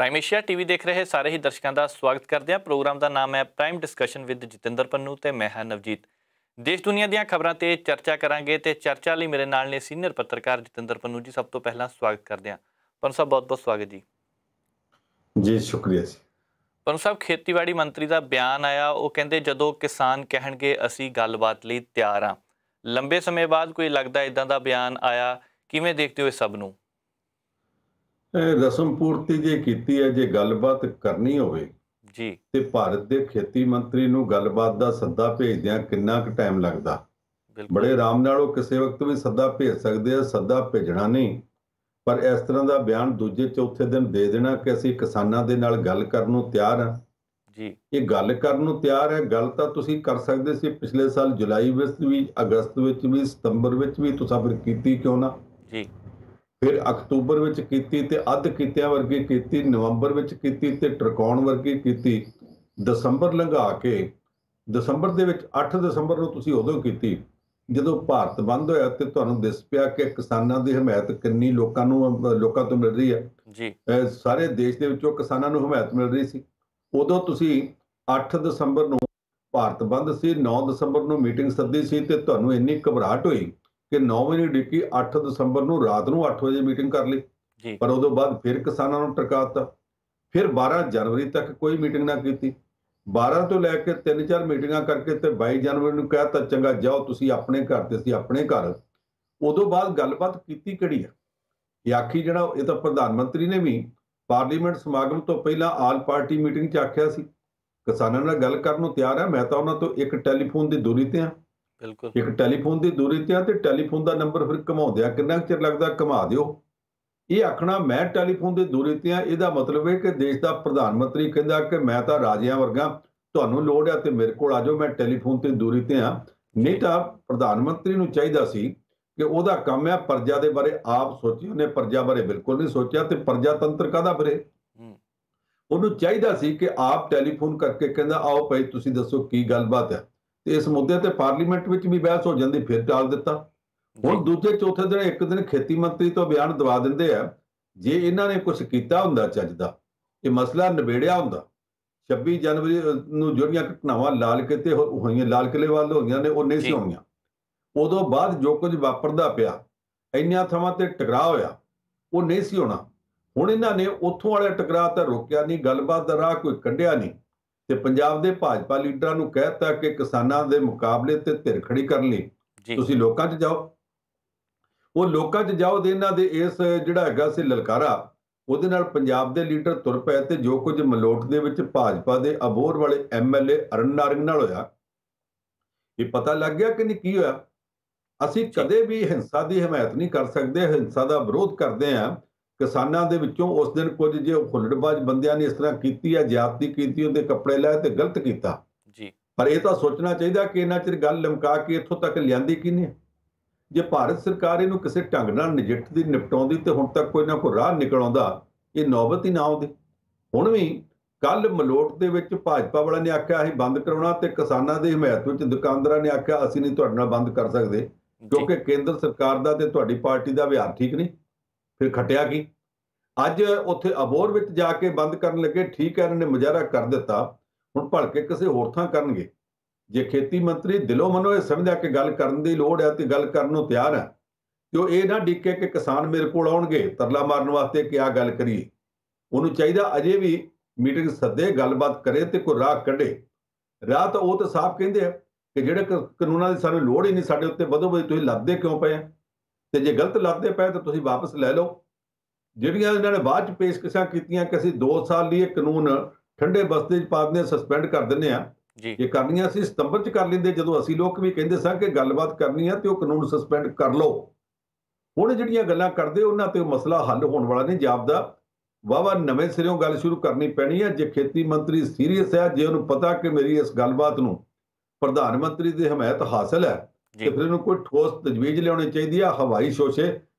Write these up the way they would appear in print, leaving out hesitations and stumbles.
Prime Asia TV ਦੇਖ ਰਹੇ ਸਾਰੇ ਹੀ ਦਰਸ਼ਕਾਂ ਦਾ ਸਵਾਗਤ ਕਰਦੇ ਹਾਂ। ਪ੍ਰੋਗਰਾਮ ਦਾ ਨਾਮ ਹੈ prime discussion with Jatinder Pannu ਤੇ ਮੈਂ ਹਾਂ ਨਵਜੀਤ। ਦੇਸ਼ ਦੁਨੀਆ ਦੀਆਂ ਖਬਰਾਂ ਤੇ ਚਰਚਾ ਕਰਾਂਗੇ ਤੇ ਚਰਚਾ ਲਈ ਮੇਰੇ ਨਾਲ ਨੇ ਸੀਨੀਅਰ ਪੱਤਰਕਾਰ ਜਤਿੰਦਰ ਪੰਨੂ ਜੀ। ਸਭ ਤੋਂ ਪਹਿਲਾਂ ਸਵਾਗਤ ਕਰਦੇ ਹਾਂ। ਪੰਨੂ ਸਾਹਿਬ, ਬਹੁਤ ਬਹੁਤ ਸਵਾਗਤ ਜੀ। ਜੀ ਸ਼ੁਕਰੀਆ ਜੀ। ਪੰਨੂ ਸਾਹਿਬ, ਖੇਤੀਬਾੜੀ ਮੰਤਰੀ ਦਾ ਬਿਆਨ ਆਇਆ, ਉਹ ਕਹਿੰਦੇ ਜਦੋਂ ਕਿਸਾਨ ਕਹਿਣਗੇ ਅਸੀਂ ਗੱਲਬਾਤ ਲਈ ਤਿਆਰ ਹਾਂ। ਲੰਬੇ ਸਮੇਂ ਬਾਅਦ ਕੋਈ ਲੱਗਦਾ ਇਦਾਂ ਦਾ ਬਿਆਨ ਆਇਆ, ਕਿਵੇਂ ਦੇਖਦੇ ਹੋ ਇਸ ਸਭ ਨੂੰ? ਰਸਮ ਪੂਰਤੀ ਜੇ ਕੀਤੀ ਹੈ, ਜੇ ਗੱਲਬਾਤ ਕਰਨੀ ਹੋਵੇ ਜੀ ਤੇ ਭਾਰਤ ਦੇ ਖੇਤੀ ਮੰਤਰੀ ਨੂੰ ਗੱਲਬਾਤ ਦਾ ਸੱਦਾ ਭੇਜਦਿਆਂ ਕਿੰਨਾ ਕੁ ਟਾਈਮ ਲੱਗਦਾ? ਬੜੇ ਆਰਾਮ ਨਾਲ ਉਹ ਕਿਸੇ ਵਕਤ ਵੀ ਸੱਦਾ ਭੇਜ ਸਕਦੇ ਆ। ਸੱਦਾ ਭੇਜਣਾ ਨਹੀਂ, ਪਰ ਇਸ ਤਰ੍ਹਾਂ ਦਾ ਬਿਆਨ ਦੂਜੇ ਚੌਥੇ ਦਿਨ ਦੇ ਦੇਣਾ ਕਿ ਅਸੀਂ ਕਿਸਾਨਾਂ ਦੇ ਨਾਲ ਗੱਲ ਕਰਨ ਨੂੰ ਤਿਆਰ ਹਾਂ। ਜੀ ਇਹ ਗੱਲ ਕਰਨ ਨੂੰ ਤਿਆਰ ਹੈ। ਗੱਲ ਤਾਂ ਤੁਸੀਂ ਕਰ ਸਕਦੇ ਸੀ ਪਿਛਲੇ ਸਾਲ ਜੁਲਾਈ ਵਿੱਚ ਵੀ, ਅਗਸਤ ਵਿੱਚ ਵੀ, ਸਤੰਬਰ ਵਿੱਚ ਵੀ। ਤੁਸੀਂ ਫਿਰ ਕੀਤੀ ਕਿਉਂ ਨਾ? ਜੀ ਫਿਰ ਅਕਤੂਬਰ ਵਿੱਚ ਕੀਤੀ ਤੇ ਅੱਧ ਕੀਤਿਆਂ ਵਰਗੀ ਕੀਤੀ, ਨਵੰਬਰ ਵਿੱਚ ਕੀਤੀ ਤੇ ਟਰਕਾਉਣ ਵਰਗੀ ਕੀਤੀ, ਦਸੰਬਰ ਲੰਘਾ ਕੇ ਦਸੰਬਰ ਦੇ ਵਿੱਚ 8 ਦਸੰਬਰ ਨੂੰ ਤੁਸੀਂ ਉਦੋਂ ਕੀਤੀ ਜਦੋਂ ਭਾਰਤ ਬੰਦ ਹੋਇਆ ਤੇ ਤੁਹਾਨੂੰ ਦਿਸ ਪਿਆ ਕਿ ਕਿਸਾਨਾਂ ਦੀ ਹਮਾਇਤ ਕਿੰਨੀ ਲੋਕਾਂ ਤੋਂ ਮਿਲ ਰਹੀ ਹੈ। ਜੀ ਸਾਰੇ ਦੇਸ਼ ਦੇ ਵਿੱਚੋਂ ਕਿਸਾਨਾਂ ਨੂੰ ਹਮਾਇਤ ਮਿਲ ਰਹੀ ਸੀ। ਉਦੋਂ ਤੁਸੀਂ 8 ਦਸੰਬਰ ਨੂੰ ਭਾਰਤ ਬੰਦ ਸੀ, 9 ਦਸੰਬਰ ਨੂੰ ਮੀਟਿੰਗ ਸੱਦੀ ਸੀ ਤੇ ਤੁਹਾਨੂੰ ਇੰਨੀ ਘਬਰਾਹਟ ਹੋਈ ਕਿ 9 ਵਜੇ ਡਿੱਕੀ 8 ਦਸੰਬਰ ਨੂੰ ਰਾਤ ਨੂੰ 8 ਵਜੇ ਮੀਟਿੰਗ ਕਰ ਲਈ। ਪਰ ਉਦੋਂ ਬਾਅਦ ਫਿਰ ਕਿਸਾਨਾਂ ਨੂੰ ਟਰਕਾਤਾ। ਫਿਰ 12 ਜਨਵਰੀ ਤੱਕ ਕੋਈ ਮੀਟਿੰਗ ਨਾ ਕੀਤੀ। 12 ਤੋਂ ਲੈ ਕੇ 3-4 ਮੀਟਿੰਗਾਂ ਕਰਕੇ ਤੇ 22 ਜਨਵਰੀ ਨੂੰ ਕਹਿਤਾ ਚੰਗਾ ਜਾਓ ਤੁਸੀਂ ਆਪਣੇ ਘਰ ਤੇ ਅਸੀਂ ਆਪਣੇ ਘਰ। ਉਦੋਂ ਬਾਅਦ ਗੱਲਬਾਤ ਕੀਤੀ ਕਿਹੜੀ ਆ? ਇਹ ਆਖੀ ਜਿਹੜਾ ਇਹ ਤਾਂ ਪ੍ਰਧਾਨ ਮੰਤਰੀ ਨੇ ਵੀ ਪਾਰਲੀਮੈਂਟ ਸਮਾਗਮ ਤੋਂ ਪਹਿਲਾਂ ਆਲ ਪਾਰਟੀ ਮੀਟਿੰਗ 'ਚ ਆਖਿਆ ਸੀ ਕਿਸਾਨਾਂ ਨਾਲ ਗੱਲ ਕਰਨ ਨੂੰ ਤਿਆਰ ਹੈ। ਮੈਂ ਤਾਂ ਉਹਨਾਂ ਤੋਂ ਇੱਕ ਟੈਲੀਫੋਨ ਦੀ ਦੂਰੀ ਤੇ ਹਾਂ। ਬਿਲਕੁਲ ਇੱਕ ਟੈਲੀਫੋਨ ਦੀ ਦੂਰੀ ਤੇ ਆ ਤੇ ਟੈਲੀਫੋਨ ਦਾ ਨੰਬਰ ਫਿਰ ਘੁਮਾਉਂਦਿਆਂ ਕਿੰਨਾ ਚਿਰ ਲੱਗਦਾ? ਘੁਮਾ ਦਿਓ। ਇਹ ਆਖਣਾ ਮੈਂ ਟੈਲੀਫੋਨ ਦੀ ਦੂਰੀ ਤੇ ਆ, ਇਹਦਾ ਮਤਲਬ ਹੈ ਕਿ ਦੇਸ਼ ਦਾ ਪ੍ਰਧਾਨ ਮੰਤਰੀ ਕਹਿੰਦਾ ਕਿ ਮੈਂ ਤਾਂ ਰਾਜਿਆਂ ਵਰਗਾ, ਤੁਹਾਨੂੰ ਲੋੜ ਆ ਤੇ ਮੇਰੇ ਕੋਲ ਆ ਜਾਓ, ਮੈਂ ਟੈਲੀਫੋਨ ਤੇ ਦੂਰੀ ਤੇ ਆ। ਨਹੀਂ ਤਾਂ ਪ੍ਰਧਾਨ ਮੰਤਰੀ ਨੂੰ ਚਾਹੀਦਾ ਸੀ ਕਿ ਉਹਦਾ ਕੰਮ ਹੈ ਪ੍ਰਜਾ ਦੇ ਬਾਰੇ ਆਪ ਸੋਚੀ। ਉਹਨੇ ਪ੍ਰਜਾ ਬਾਰੇ ਬਿਲਕੁਲ ਨਹੀਂ ਸੋਚਿਆ ਤੇ ਪ੍ਰਜਾਤੰਤਰ ਕਾਹਦਾ ਫਿਰੇ? ਉਹਨੂੰ ਚਾਹੀਦਾ ਸੀ ਕਿ ਆਪ ਟੈਲੀਫੋਨ ਕਰਕੇ ਕਹਿੰਦਾ ਆਓ ਭਾਈ ਤੁਸੀਂ ਦੱਸੋ ਕੀ ਗੱਲਬਾਤ ਹੈ। ਤੇ ਇਸ ਮੁੱਦੇ ਤੇ ਪਾਰਲੀਮੈਂਟ ਵਿੱਚ ਵੀ ਬਹਿਸ ਹੋ ਜਾਂਦੀ, ਫਿਰ ਟਾਲ ਦਿੱਤਾ। ਹੁਣ ਦੂਜੇ ਚੌਥੇ ਦਿਨ ਇੱਕ ਦਿਨ ਖੇਤੀ ਮੰਤਰੀ ਤੋਂ ਬਿਆਨ ਦਵਾ ਦਿੰਦੇ ਆ। ਜੇ ਇਹਨਾਂ ਨੇ ਕੁਝ ਕੀਤਾ ਹੁੰਦਾ ਚੱਜ ਦਾ, ਇਹ ਮਸਲਾ ਨਿਬੇੜਿਆ ਹੁੰਦਾ। 26 ਜਨਵਰੀ ਨੂੰ ਜਿਹੜੀਆਂ ਘਟਨਾਵਾਂ ਲਾਲ ਕਿਲੇ ਹੋਈਆਂ, ਲਾਲ ਕਿਲੇ ਵੱਲ ਹੋਈਆਂ ਨੇ, ਉਹ ਨਹੀਂ ਸੀ ਹੋਈਆਂ। ਉਦੋਂ ਬਾਅਦ ਜੋ ਕੁਝ ਵਾਪਰਦਾ ਪਿਆ, ਇੰਨੀਆਂ ਥਾਵਾਂ ਤੇ ਟਕਰਾਅ ਹੋਇਆ, ਉਹ ਨਹੀਂ ਸੀ ਹੋਣਾ। ਹੁਣ ਇਹਨਾਂ ਨੇ ਉੱਥੋਂ ਵਾਲੇ ਟਕਰਾਅ ਤਾਂ ਰੋਕਿਆ ਨਹੀਂ, ਗੱਲਬਾਤ ਦਾ ਰਾਹ ਕੋਈ ਕੱਢਿਆ ਨਹੀਂ ਤੇ ਪੰਜਾਬ ਦੇ ਭਾਜਪਾ ਲੀਡਰਾਂ ਨੂੰ ਕਹਿਤਾ ਕਿ ਕਿਸਾਨਾਂ ਦੇ ਮੁਕਾਬਲੇ ਤੇ ਧਿਰ ਖੜੀ ਕਰਨ ਲਈ ਤੁਸੀਂ ਲੋਕਾਂ 'ਚ ਜਾਓ। ਉਹ ਲੋਕਾਂ 'ਚ ਜਾਓ ਦੇ ਇਹਨਾਂ ਦੇ ਇਸ ਜਿਹੜਾ ਹੈਗਾ ਸੀ ਲਲਕਾਰਾ, ਉਹਦੇ ਨਾਲ ਪੰਜਾਬ ਦੇ ਲੀਡਰ ਤੁਰ ਪਏ ਤੇ ਜੋ ਕੁਝ ਮਲੋਟ ਦੇ ਵਿੱਚ ਭਾਜਪਾ ਦੇ ਅਬੋਹਰ ਵਾਲੇ MLA ਅਰਨ ਨਾਰੰਗ ਨਾਲ ਹੋਇਆ, ਇਹ ਪਤਾ ਲੱਗ ਗਿਆ ਕਿ ਨਹੀਂ ਕੀ ਹੋਇਆ। ਅਸੀਂ ਕਦੇ ਵੀ ਹਿੰਸਾ ਦੀ ਹਮਾਇਤ ਨਹੀਂ ਕਰ ਸਕਦੇ, ਹਿੰਸਾ ਦਾ ਵਿਰੋਧ ਕਰਦੇ ਹਾਂ। ਕਿਸਾਨਾਂ ਦੇ ਵਿੱਚੋਂ ਉਸ ਦਿਨ ਕੁਝ ਜੇ ਹੁੱਲੜਬਾਜ਼ ਬੰਦਿਆਂ ਨੇ ਇਸ ਤਰ੍ਹਾਂ ਕੀਤੀ ਹੈ, ਜ਼ਿਆਦਤੀ ਕੀਤੀ, ਉਹਦੇ ਕੱਪੜੇ ਲਾਏ ਤੇ ਗਲਤ ਕੀਤਾ। ਪਰ ਇਹ ਤਾਂ ਸੋਚਣਾ ਚਾਹੀਦਾ ਕਿ ਇਹਨਾਂ ਚਿਰ ਗੱਲ ਲਮਕਾ ਕੇ ਇੱਥੋਂ ਤੱਕ ਲਿਆਂਦੀ ਕਿਹਨੇ? ਜੇ ਭਾਰਤ ਸਰਕਾਰ ਇਹਨੂੰ ਕਿਸੇ ਢੰਗ ਨਾਲ ਨਜਿੱਠਦੀ, ਨਿਪਟਾਉਂਦੀ ਤੇ ਹੁਣ ਤੱਕ ਕੋਈ ਨਾ ਕੋਈ ਰਾਹ ਨਿਕਲ ਆਉਂਦਾ, ਇਹ ਨੌਬਤ ਹੀ ਨਾ ਆਉਂਦੀ। ਹੁਣ ਵੀ ਕੱਲ ਮਲੋਟ ਦੇ ਵਿੱਚ ਭਾਜਪਾ ਵਾਲਿਆਂ ਨੇ ਆਖਿਆ ਅਸੀਂ ਬੰਦ ਕਰਾਉਣਾ ਤੇ ਕਿਸਾਨਾਂ ਦੀ ਹਮਾਇਤ ਵਿੱਚ ਦੁਕਾਨਦਾਰਾਂ ਨੇ ਆਖਿਆ ਅਸੀਂ ਨਹੀਂ ਤੁਹਾਡੇ ਨਾਲ ਬੰਦ ਕਰ ਸਕਦੇ ਕਿਉਂਕਿ ਕੇਂਦਰ ਸਰਕਾਰ ਦਾ ਤੇ ਤੁਹਾਡੀ ਪਾਰਟੀ ਦਾ ਵਿਹਾਰ ਠੀਕ ਨਹੀਂ। ਫਿਰ ਖਟਿਆ ਕੀ? ਅੱਜ ਉੱਥੇ ਅਬੋਹਰ ਵਿੱਚ ਜਾ ਕੇ ਬੰਦ ਕਰਨ ਲੱਗੇ। ਠੀਕ ਹੈ, ਇਹਨਾਂ ਨੇ ਮੁਜ਼ਾਹਰਾ ਕਰ ਦਿੱਤਾ, ਹੁਣ ਭਲਕੇ ਕਿਸੇ ਹੋਰ ਥਾਂ ਕਰਨਗੇ। ਜੇ ਖੇਤੀ ਮੰਤਰੀ ਦਿਲੋਂ ਮਨੋਂ ਇਹ ਸਮਝਦਾ ਕਿ ਗੱਲ ਕਰਨ ਦੀ ਲੋੜ ਹੈ ਤੇ ਗੱਲ ਕਰਨ ਨੂੰ ਤਿਆਰ ਹੈ, ਤੇ ਉਹ ਇਹ ਨਾ ਡਿੱਕੇ ਕਿ ਕਿਸਾਨ ਮੇਰੇ ਕੋਲ ਆਉਣਗੇ ਤਰਲਾ ਮਾਰਨ ਵਾਸਤੇ ਕਿ ਆਹ ਗੱਲ ਕਰੀਏ। ਉਹਨੂੰ ਚਾਹੀਦਾ ਅਜੇ ਵੀ ਮੀਟਿੰਗ ਸੱਦੇ, ਗੱਲਬਾਤ ਕਰੇ ਤੇ ਕੋਈ ਰਾਹ ਕੱਢੇ। ਰਾਹ ਤਾਂ ਉਹ ਤਾਂ ਸਾਫ਼ ਕਹਿੰਦੇ ਆ ਕਿ ਜਿਹੜੇ ਕਾਨੂੰਨਾਂ ਦੀ ਸਾਨੂੰ ਲੋੜ ਹੀ ਨਹੀਂ, ਸਾਡੇ ਉੱਤੇ ਵਧੋ ਵਧੀ ਤੁਸੀਂ ਲੱਦਦੇ ਕਿਉਂ ਪਏ ਆ? ਤੇ ਜੇ ਗਲਤ ਲੱਦਦੇ ਪਏ ਤਾਂ ਤੁਸੀਂ ਵਾਪਸ ਲੈ ਲਓ। ਜਿਹੜੀਆਂ ਇਹਨਾਂ ਨੇ ਬਾਅਦ 'ਚ ਪੇਸ਼ਕਸ਼ਾਂ ਕੀਤੀਆਂ ਕਿ ਅਸੀਂ 2 ਸਾਲ ਲਈ ਇਹ ਕਾਨੂੰਨ ਠੰਡੇ ਬਸਤੇ 'ਚ ਪਾ ਦਿੰਦੇ, ਸਸਪੈਂਡ ਕਰ ਦਿੰਦੇ ਆ, ਇਹ ਕਰਨੀਆਂ ਸੀ ਸਤੰਬਰ 'ਚ ਕਰ ਲੈਂਦੇ, ਜਦੋਂ ਅਸੀਂ ਲੋਕ ਵੀ ਕਹਿੰਦੇ ਸਾਂ ਕਿ ਗੱਲਬਾਤ ਕਰਨੀ ਆ ਤੇ ਉਹ ਕਾਨੂੰਨ ਸਸਪੈਂਡ ਕਰ ਲਓ। ਹੁਣ ਜਿਹੜੀਆਂ ਗੱਲਾਂ ਕਰਦੇ ਉਹਨਾਂ ਤੇ ਮਸਲਾ ਹੱਲ ਹੋਣ ਵਾਲਾ ਨਹੀਂ ਜਾਪਦਾ। ਵਾਹਵਾ ਨਵੇਂ ਸਿਰਿਓਂ ਗੱਲ ਸ਼ੁਰੂ ਕਰਨੀ ਪੈਣੀ ਹੈ। ਜੇ ਖੇਤੀ ਮੰਤਰੀ ਸੀਰੀਅਸ ਹੈ, ਜੇ ਉਹਨੂੰ ਪਤਾ ਕਿ ਮੇਰੀ ਇਸ ਗੱਲਬਾਤ ਨੂੰ ਪ੍ਰਧਾਨ ਮੰਤਰੀ ਦੀ ਹਮਾਇਤ ਹਾਸਲ ਹੈ, ਤੇ ਫਿਰ ਇਹਨੂੰ ਕੋਈ ਠੋਸ ਤਜਵੀਜ਼ ਲਿਆਉਣੀ ਚਾਹੀਦੀ ਆ। ਹਵਾਈ ਸ਼ੋਸ਼ੇ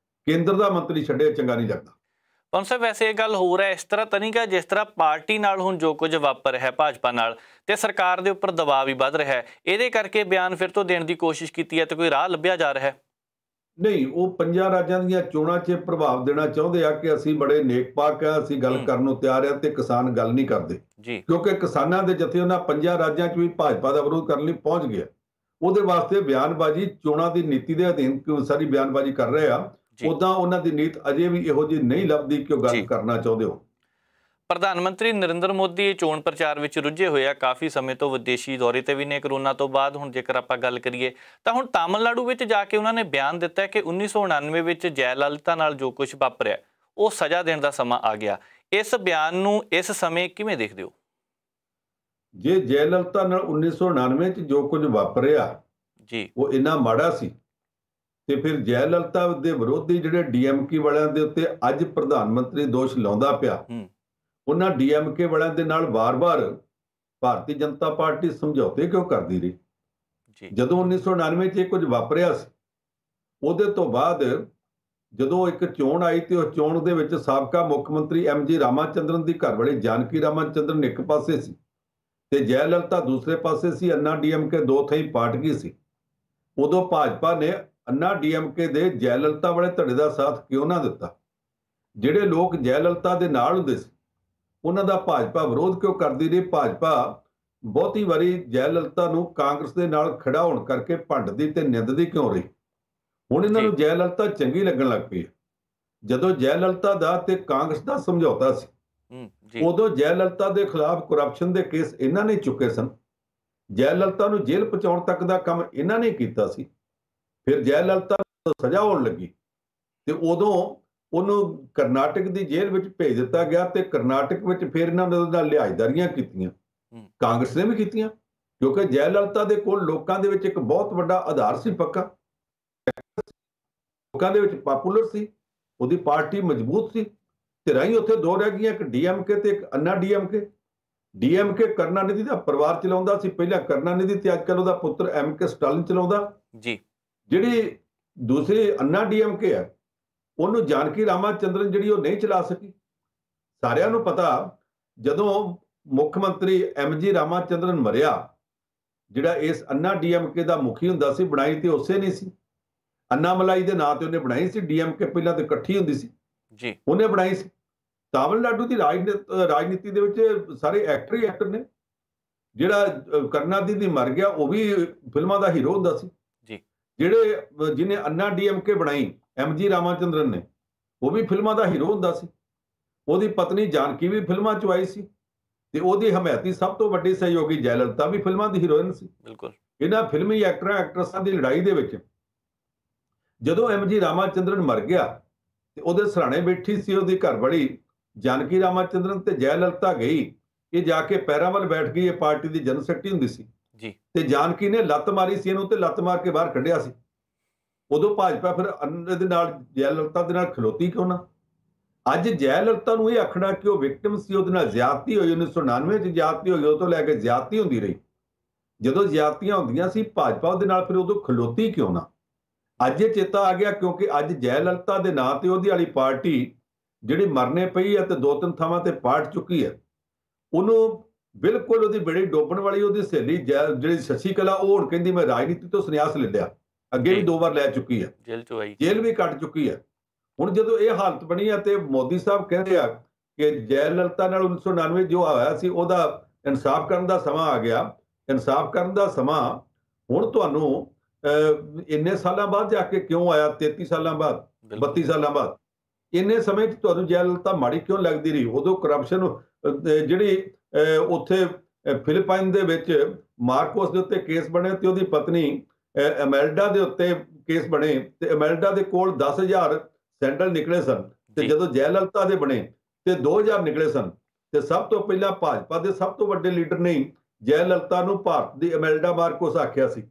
ਕੇਂਦਰ ਦਾ ਮੰਤਰੀ ਛੱਡੇ ਚੰਗਾ ਨਹੀਂ ਲੱਗਦਾ। ਪੰਨੂ ਸਾਹਿਬ, ਵੈਸੇ ਇਹ ਗੱਲ ਹੋ ਰਿਹਾ ਇਸ ਤਰ੍ਹਾਂ ਤਾਂ ਨਹੀਂ ਗਾ ਜਿਸ ਤਰ੍ਹਾਂ ਪਾਰਟੀ ਨਾਲ ਹੁਣ ਜੋ ਕੁਝ ਵਾਪਰ ਰਿਹਾ ਭਾਜਪਾ ਨਾਲ ਤੇ ਸਰਕਾਰ ਦੇ ਉੱਪਰ ਦਬਾਅ ਵੀ ਵੱਧ ਰਿਹਾ, ਇਹਦੇ ਕਰਕੇ ਬਿਆਨ ਫਿਰ ਤੋਂ ਦੇਣ ਦੀ ਕੋਸ਼ਿਸ਼ ਕੀਤੀ ਹੈ ਤੇ ਕੋਈ ਰਾਹ ਲੱਭਿਆ ਜਾ ਰਿਹਾ? ਨਹੀਂ, ਉਹ ਪੰਜਾਂ ਰਾਜਾਂ ਦੀਆਂ ਚੋਣਾਂ 'ਚ ਪ੍ਰਭਾਵ ਦੇਣਾ ਚਾਹੁੰਦੇ ਆ ਕਿ ਅਸੀਂ ਬੜੇ ਨੇਕ-ਪਾਕ ਆ, ਅਸੀਂ ਗੱਲ ਕਰਨ ਨੂੰ ਤਿਆਰ ਆ ਤੇ ਕਿਸਾਨ ਗੱਲ ਨਹੀਂ ਕਰਦੇ। ਜੀ ਕਿਉਂਕਿ ਕਿਸਾਨਾਂ ਦੇ ਜਥੇ ਉਹਨਾਂ ਪੰਜਾਂ ਰਾਜਾਂ 'ਚ ਵੀ ਭਾਜਪਾ ਦਾ ਵਿਰੋਧ ਕਰਨ ਲਈ ਪਹੁੰਚ ਗਿਆ। ਉਹਦੇ ਵਾਸਤੇ ਬਿਆਨਬਾਜ਼ੀ ਚੋਣਾਂ ਦੀ ਨੀਤੀ ਦੇ ਅਧੀਨ ਸਾਰੀ ਬਿਆਨਬਾਜ਼ੀ ਕਰ ਰਹੇ ਆ। ਜੀ ਉਦਾਂ ਉਹਨਾਂ ਦੀ ਨੀਤ ਅਜੇ ਵੀ ਇਹੋ ਜਿਹੀ ਨਹੀਂ ਲੱਭਦੀ ਕਿ ਉਹ ਗੱਲ ਜੀ ਕਰਨਾ ਚਾਹੁੰਦੇ ਹੋ। ਪ੍ਰਧਾਨ ਮੰਤਰੀ ਨਰਿੰਦਰ ਮੋਦੀ ਚੋਣ ਪ੍ਰਚਾਰ ਵਿੱਚ ਰੁੱਝੇ ਹੋਏ ਆ, ਕਾਫੀ ਸਮੇਂ ਤੋਂ ਵਿਦੇਸ਼ੀ ਦੌਰੇ ਤੇ ਵੀ ਨੇ ਕਰੋਨਾ ਤੋਂ ਬਾਅਦ। ਹੁਣ ਜੇਕਰ ਆਪਾਂ ਗੱਲ ਕਰੀਏ ਤਾਂ ਹੁਣ ਤਾਮਿਲਨਾਡੂ ਵਿੱਚ ਜਾ ਕੇ ਉਹਨਾਂ ਨੇ ਬਿਆਨ ਦਿੱਤਾ ਹੈ ਕਿ 1999 ਵਿੱਚ ਜੈ ਲਲਿਤਾ ਨਾਲ ਜੋ ਕੁਝ ਵਾਪਰਿਆ ਉਹ ਸਜ਼ਾ ਦੇਣ ਦਾ ਸਮਾਂ ਆ ਗਿਆ। ਇਸ ਬਿਆਨ ਨੂੰ ਇਸ ਸਮੇਂ ਕਿਵੇਂ ਦੇਖਦੇ ਹੋ? ਜੇ ਜੈ ਲਲਿਤਾ ਨਾਲ 1999 'ਚ ਜੋ ਕੁਝ ਵਾਪਰਿਆ ਜੀ ਉਹ ਇੰਨਾ ਮਾੜਾ ਸੀ, ਤੇ ਫਿਰ ਜੈ ਲਲਿਤਾ ਦੇ ਵਿਰੋਧੀ ਜਿਹੜੇ ਡੀਐਮਕੇ ਵਾਲਿਆਂ ਦੇ ਉੱਤੇ ਅੱਜ ਪ੍ਰਧਾਨ ਮੰਤਰੀ ਦੋਸ਼ ਲਾਉਂਦਾ ਪਿਆ, ਉਹਨਾਂ ਡੀਐਮਕੇ ਵਾਲਿਆਂ ਦੇ ਨਾਲ ਵਾਰ-ਵਾਰ ਭਾਰਤੀ ਜਨਤਾ ਪਾਰਟੀ ਸਮਝੌਤੇ ਕਿਉਂ ਕਰਦੀ ਰਹੀ? ਜੀ ਜਦੋਂ 1999 'ਚ ਇਹ ਕੁਝ ਵਾਪਰਿਆ ਸੀ, ਉਹਦੇ ਤੋਂ ਬਾਅਦ ਜਦੋਂ ਇੱਕ ਚੋਣ ਆਈ ਤੇ ਉਹ ਚੋਣ ਦੇ ਵਿੱਚ ਸਾਬਕਾ ਮੁੱਖ ਮੰਤਰੀ ਐਮਜੀ ਰਾਮਾਚੰਦਰਨ ਦੀ ਘਰਵਾਲੀ ਜਾਨਕੀ ਰਾਮਾਚੰਦਰਨ ਇੱਕ ਪਾਸੇ ਸੀ ਤੇ ਜੈ ਲਲਿਤਾ ਦੂਸਰੇ ਪਾਸੇ ਸੀ। ਅੰਨਾ ਡੀਐਮਕੇ ਦੋ ਥਾਈਂ ਪਾਟ ਗਈ ਸੀ। ਉਦੋਂ ਭਾਜਪਾ ਨੇ ਅੰਨਾ ਡੀਐਮਕੇ ਦੇ ਜੈ ਲਲਿਤਾ ਵਾਲੇ ਧੜੇ ਦਾ ਸਾਥ ਕਿਉਂ ਨਾ ਦਿੱਤਾ? ਜਿਹੜੇ ਲੋਕ ਜੈ ਲਲਿਤਾ ਦੇ ਨਾਲ ਹੁੰਦੇ ਸੀ ਉਹਨਾਂ ਦਾ ਭਾਜਪਾ ਵਿਰੋਧ ਕਿਉਂ ਕਰਦੀ ਰਹੀ? ਭਾਜਪਾ ਬਹੁਤੀ ਵਾਰੀ ਜੈ ਲਲਿਤਾ ਨੂੰ ਕਾਂਗਰਸ ਦੇ ਨਾਲ ਖੜਾ ਹੋਣ ਕਰਕੇ ਭੰਡਦੀ ਤੇ ਨਿੰਦਦੀ ਕਿਉਂ ਰਹੀ? ਹੁਣ ਇਹਨਾਂ ਨੂੰ ਜੈ ਲਲਿਤਾ ਚੰਗੀ ਲੱਗਣ ਲੱਗ ਪਈ। ਜਦੋਂ ਜੈ ਲਲਿਤਾ ਦਾ ਤੇ ਕਾਂਗਰਸ ਦਾ ਸਮਝੌਤਾ ਸੀ, ਉਦੋਂ ਜੈ ਲਲਿਤਾ ਦੇ ਖਿਲਾਫ ਕਰਪਸ਼ਨ ਦੇ ਕੇਸ ਇਹਨਾਂ ਨੇ ਚੁੱਕੇ ਸਨ। ਜੈ ਲਲਿਤਾ ਨੂੰ ਜੇਲ੍ਹ ਪਹੁੰਚਾਉਣ ਤੱਕ ਦਾ ਕੰਮ ਇਹਨਾਂ ਨੇ ਕੀਤਾ ਸੀ। ਫਿਰ ਜੈ ਲਲਿਤਾ ਨੂੰ ਸਜ਼ਾ ਹੋਣ ਲੱਗੀ ਤੇ ਉਦੋਂ ਉਹਨੂੰ ਕਰਨਾਟਕ ਦੀ ਜੇਲ੍ਹ ਵਿੱਚ ਭੇਜ ਦਿੱਤਾ ਗਿਆ ਤੇ ਕਰਨਾਟਕ ਵਿੱਚ ਫਿਰ ਇਹਨਾਂ ਨੇ ਨਾਲ ਲਿਹਾਜ਼ਦਾਰੀਆਂ ਕੀਤੀਆਂ, ਕਾਂਗਰਸ ਨੇ ਵੀ ਕੀਤੀਆਂ, ਕਿਉਂਕਿ ਜੈ ਲਲਿਤਾ ਦੇ ਕੋਲ ਲੋਕਾਂ ਦੇ ਵਿੱਚ ਇੱਕ ਬਹੁਤ ਵੱਡਾ ਆਧਾਰ ਸੀ, ਪੱਕਾ ਲੋਕਾਂ ਦੇ ਵਿੱਚ ਪਾਪੂਲਰ ਸੀ, ਉਹਦੀ ਪਾਰਟੀ ਮਜ਼ਬੂਤ ਸੀ। ਤੇ ਰਹੀ ਉੱਥੇ ਦੋ ਰਹਿ ਗਈਆਂ, ਇੱਕ ਡੀਐਮਕੇ ਤੇ ਇੱਕ ਅੰਨਾ ਡੀਐਮਕੇ। ਡੀਐਮਕੇ ਕਰੁਣਾਨਿਧੀ ਦਾ ਪਰਿਵਾਰ ਚਲਾਉਂਦਾ ਸੀ ਪਹਿਲਾਂ, ਕਰੁਣਾਨਿਧੀ ਤੇ ਅੱਜ ਕੱਲ੍ਹ ਉਹਦਾ ਪੁੱਤਰ ਐਮਕੇ ਸਟਾਲਿਨ ਚਲਾਉਂਦਾ ਜੀ। ਜਿਹੜੀ ਦੂਸਰੀ ਅੰਨਾ ਡੀਐਮਕੇ ਹੈ ਉਹਨੂੰ ਜਾਨਕੀ ਰਾਮਾਚੰਦਰਨ ਜਿਹੜੀ ਉਹ ਨਹੀਂ ਚਲਾ ਸਕੀ। ਸਾਰਿਆਂ ਨੂੰ ਪਤਾ ਜਦੋਂ ਮੁੱਖ ਮੰਤਰੀ ਐਮਜੀ ਰਾਮਾਚੰਦਰਨ ਮਰਿਆ, ਜਿਹੜਾ ਇਸ ਅੰਨਾ ਡੀਐਮਕੇ ਦਾ ਮੁਖੀ ਹੁੰਦਾ ਸੀ, ਬਣਾਈ ਤੇ ਉਸੇ ਨਹੀਂ ਸੀ, ਅੰਨਾ ਮਲਾਈ ਦੇ ਨਾਂ ਤੇ ਉਹਨੇ ਬਣਾਈ ਸੀ। ਡੀਐਮਕੇ ਪਹਿਲਾਂ ਤੇ ਇਕੱਠੀ ਹੁੰਦੀ ਸੀ ਜੀ, ਉਹਨੇ ਬਣਾਈ ਸੀ। ਤਾਮਿਲਨਾਡੂ ਦੀ ਰਾਜਨੀਤੀ ਦੇ ਵਿੱਚ ਸਾਰੇ ਐਕਟਰ ਹੀ ਐਕਟਰ ਨੇ। ਜਿਹੜਾ ਕਰੁਣਾਨਿਧੀ ਮਰ ਗਿਆ ਉਹ ਵੀ ਫਿਲਮਾਂ ਦਾ ਹੀਰੋ ਹੁੰਦਾ ਸੀ ਜੀ। ਜਿਹਨੇ ਅੰਨਾ ਡੀਐਮਕੇ ਬਣਾਈ ਐਮਜੀ ਰਾਮਾਚੰਦਰਨ ਨੇ, ਉਹ ਵੀ ਫਿਲਮਾਂ ਦਾ ਹੀਰੋ ਹੁੰਦਾ ਸੀ। ਉਹਦੀ ਪਤਨੀ ਜਾਨਕੀ ਵੀ ਫਿਲਮਾਂ 'ਚ ਆਈ ਸੀ ਤੇ ਉਹਦੀ ਹਮਾਇਤੀ ਸਭ ਤੋਂ ਵੱਡੀ ਸਹਿਯੋਗੀ ਜੈ ਲਲਿਤਾ ਵੀ ਫਿਲਮਾਂ ਦੀ ਹੀਰੋਇਨ ਸੀ। ਬਿਲਕੁਲ ਇਹਨਾਂ ਫਿਲਮੀ ਐਕਟਰਾਂ ਐਕਟਰਸਾਂ ਦੀ ਲੜਾਈ ਦੇ ਵਿੱਚ ਜਦੋਂ ਐਮਜੀ ਰਾਮਾਚੰਦਰਨ ਮਰ ਗਿਆ ਤੇ ਉਹਦੇ ਸਰਾਣੇ ਬੈਠੀ ਸੀ ਉਹਦੀ ਘਰਵਾਲੀ ਜਾਨਕੀ ਰਾਮਾਚੰਦਰਨ ਤੇ ਜੈ ਲਲਿਤਾ ਗਈ, ਇਹ ਜਾ ਕੇ ਪੈਰਾਂ ਵੱਲ ਬੈਠ ਗਈ। ਇਹ ਪਾਰਟੀ ਦੀ ਜਨਰਲ ਸੈਕਟਰੀ ਹੁੰਦੀ ਸੀ ਜੀ ਤੇ ਜਾਨਕੀ ਨੇ ਲੱਤ ਮਾਰੀ ਸੀ ਇਹਨੂੰ ਤੇ ਲੱਤ ਮਾਰ ਕੇ ਬਾਹਰ ਕੱਢਿਆ ਸੀ। ਉਦੋਂ ਭਾਜਪਾ ਫਿਰ ਅੰਨੇ ਦੇ ਨਾਲ ਜੈ ਲਲਿਤਾ ਦੇ ਨਾਲ ਖਲੋਤੀ ਕਿਉਂ ਨਾ? ਅੱਜ ਜੈ ਲਲਿਤਾ ਨੂੰ ਇਹ ਆਖਣਾ ਕਿ ਉਹ ਵਿਕਟਿਮ ਸੀ, ਉਹਦੇ ਨਾਲ ਜ਼ਿਆਦਤੀ ਹੋਈ, 1999 'ਚ ਜ਼ਿਆਦਤੀ ਹੋਈ, ਉਹ ਤੋਂ ਲੈ ਕੇ ਜ਼ਿਆਦਤੀ ਹੁੰਦੀ ਰਹੀ। ਜਦੋਂ ਜ਼ਿਆਦਤੀਆਂ ਹੁੰਦੀਆਂ ਸੀ ਭਾਜਪਾ ਉਹਦੇ ਨਾਲ ਫਿਰ ਉਦੋਂ ਖਲੋਤੀ ਕਿਉਂ ਨਾ? ਅੱਜ ਇਹ ਚੇਤਾ ਆ ਗਿਆ ਕਿਉਂਕਿ ਅੱਜ ਜੈ ਲਲਿਤਾ ਦੇ ਨਾਂ ਤੇ ਉਹਦੀ ਵਾਲੀ ਪਾਰਟੀ ਜਿਹੜੀ ਮਰਨੇ ਪਈ ਹੈ ਤੇ ਦੋ ਤਿੰਨ ਥਾਵਾਂ ਤੇ ਪਾਟ ਚੁੱਕੀ ਹੈ। ਉਹਨੂੰ ਬਿਲਕੁਲ ਉਹਦੀ ਬੜੀ ਡੋਬਣ ਵਾਲੀ ਉਹਦੀ ਸਹੇਲੀ ਜਿਹੜੀ ਸ਼ਸ਼ੀ ਕਲਾ, ਉਹ ਹੁਣ ਕਹਿੰਦੀ ਮੈਂ ਰਾਜਨੀਤੀ ਤੋਂ ਸੰਨਿਆਸ ਲੈ ਲਿਆ। ਅੱਗੇ ਵੀ ਦੋ ਵਾਰ ਲੈ ਚੁੱਕੀ ਹੈ, ਜੇਲ੍ਹ ਵੀ ਕੱਟ ਚੁੱਕੀ ਹੈ। ਹੁਣ ਜਦੋਂ ਇਹ ਹਾਲਤ ਬਣੀ ਹੈ ਤੇ ਮੋਦੀ ਸਾਹਿਬ ਕਹਿੰਦੇ ਆ ਕਿ ਜੈ ਲਲਿਤਾ ਨਾਲ 1999 ਜੋ ਹੋਇਆ ਸੀ ਉਹਦਾ ਇਨਸਾਫ ਕਰਨ ਦਾ ਸਮਾਂ ਆ ਗਿਆ। ਇਨਸਾਫ ਕਰਨ ਦਾ ਸਮਾਂ ਹੁਣ ਤੁਹਾਨੂੰ ਇੰਨੇ ਸਾਲਾਂ ਬਾਅਦ ਜਾ ਕੇ ਕਿਉਂ ਆਇਆ? 33 ਸਾਲਾਂ ਬਾਅਦ, 32 ਸਾਲਾਂ ਬਾਅਦ। ਇੰਨੇ ਸਮੇਂ 'ਚ ਤੁਹਾਨੂੰ ਜੈ ਲਲਿਤਾ ਮਾੜੀ ਕਿਉਂ ਲੱਗਦੀ ਰਹੀ? ਉਦੋਂ ਕਰਪਸ਼ਨ ਜਿਹੜੀ ਉੱਥੇ ਫਿਲੀਪਾਈਨ ਦੇ ਵਿੱਚ ਮਾਰਕੋਸ ਦੇ ਉੱਤੇ ਕੇਸ ਬਣੇ ਤੇ ਉਹਦੀ ਪਤਨੀ ਐਮੈਲਡਾ ਦੇ ਉੱਤੇ ਕੇਸ ਬਣੇ ਤੇ ਐਮੈਲਡਾ ਦੇ ਕੋਲ 10,000 ਸੈਂਡਲ ਨਿਕਲੇ ਸਨ ਤੇ ਜਦੋਂ ਜੈ ਲਲਿਤਾ ਦੇ ਬਣੇ ਤੇ 2,000 ਨਿਕਲੇ ਸਨ। ਤੇ ਸਭ ਤੋਂ ਪਹਿਲਾਂ ਭਾਜਪਾ ਦੇ ਸਭ ਤੋਂ ਵੱਡੇ ਲੀਡਰ ਨੇ ਜੈ ਲਲਿਤਾ ਨੂੰ ਭਾਰਤ ਦੀ ਐਮੈਲਡਾ ਮਾਰਕੋਸ ਆਖਿਆ ਸੀ।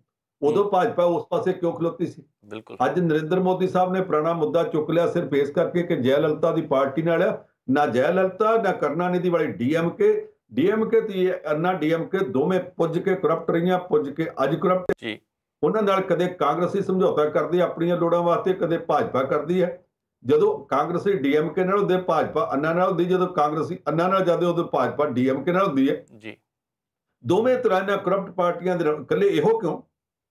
ਉਦੋਂ ਭਾਜਪਾ ਉਸ ਪਾਸੇ ਕਿਉਂ ਖਲੋਤੀ ਸੀ? ਬਿਲਕੁਲ ਅੱਜ ਨਰਿੰਦਰ ਮੋਦੀ ਸਾਹਿਬ ਨੇ ਪੁਰਾਣਾ ਮੁੱਦਾ ਚੁੱਕ ਲਿਆ ਸਿਰਫ ਇਸ ਕਰਕੇ ਕਿ ਜੈ ਲਲਿਤਾ ਦੀ ਪਾਰਟੀ ਨਾਲ ਨਾ ਜੈ ਲਲਿਤਾ ਨਾ ਕਰੁਣਾਨਿਧੀ ਵਾਲੀ ਡੀਐਮਕੇ ਤੇ ਅੰਨਾ ਡੀਐਮਕੇ ਦੋਵੇਂ ਪੁੱਜ ਕੇ ਕਰਪਟ ਰਹੀਆਂ, ਪੁੱਜ ਕੇ ਅੱਜ ਕਰਪਟ ਜੀ। ਉਹਨਾਂ ਨਾਲ ਕਦੇ ਕਾਂਗਰਸੀ ਸਮਝੌਤਾ ਕਰਦੀ ਆਪਣੀਆਂ ਲੋੜਾਂ ਵਾਸਤੇ, ਕਦੇ ਭਾਜਪਾ ਕਰਦੀ ਹੈ। ਜਦੋਂ ਕਾਂਗਰਸੀ ਡੀਐਮਕੇ ਨਾਲ ਹੁੰਦੇ, ਭਾਜਪਾ ਅੰਨਾ ਨਾਲ ਹੁੰਦੀ। ਜਦੋਂ ਕਾਂਗਰਸੀ ਅੰਨਾ ਨਾਲ ਜਾਂਦੇ ਉਦੋਂ ਭਾਜਪਾ ਡੀਐਮਕੇ ਨਾਲ ਹੁੰਦੀ ਹੈ ਜੀ। ਦੋਵੇਂ ਤਰ੍ਹਾਂ ਦੀਆਂ ਕਰਪਟ ਪਾਰਟੀਆਂ ਦੇ ਨਾਲ। ਇਕੱਲੇ ਇਹੋ ਕਿਉਂ,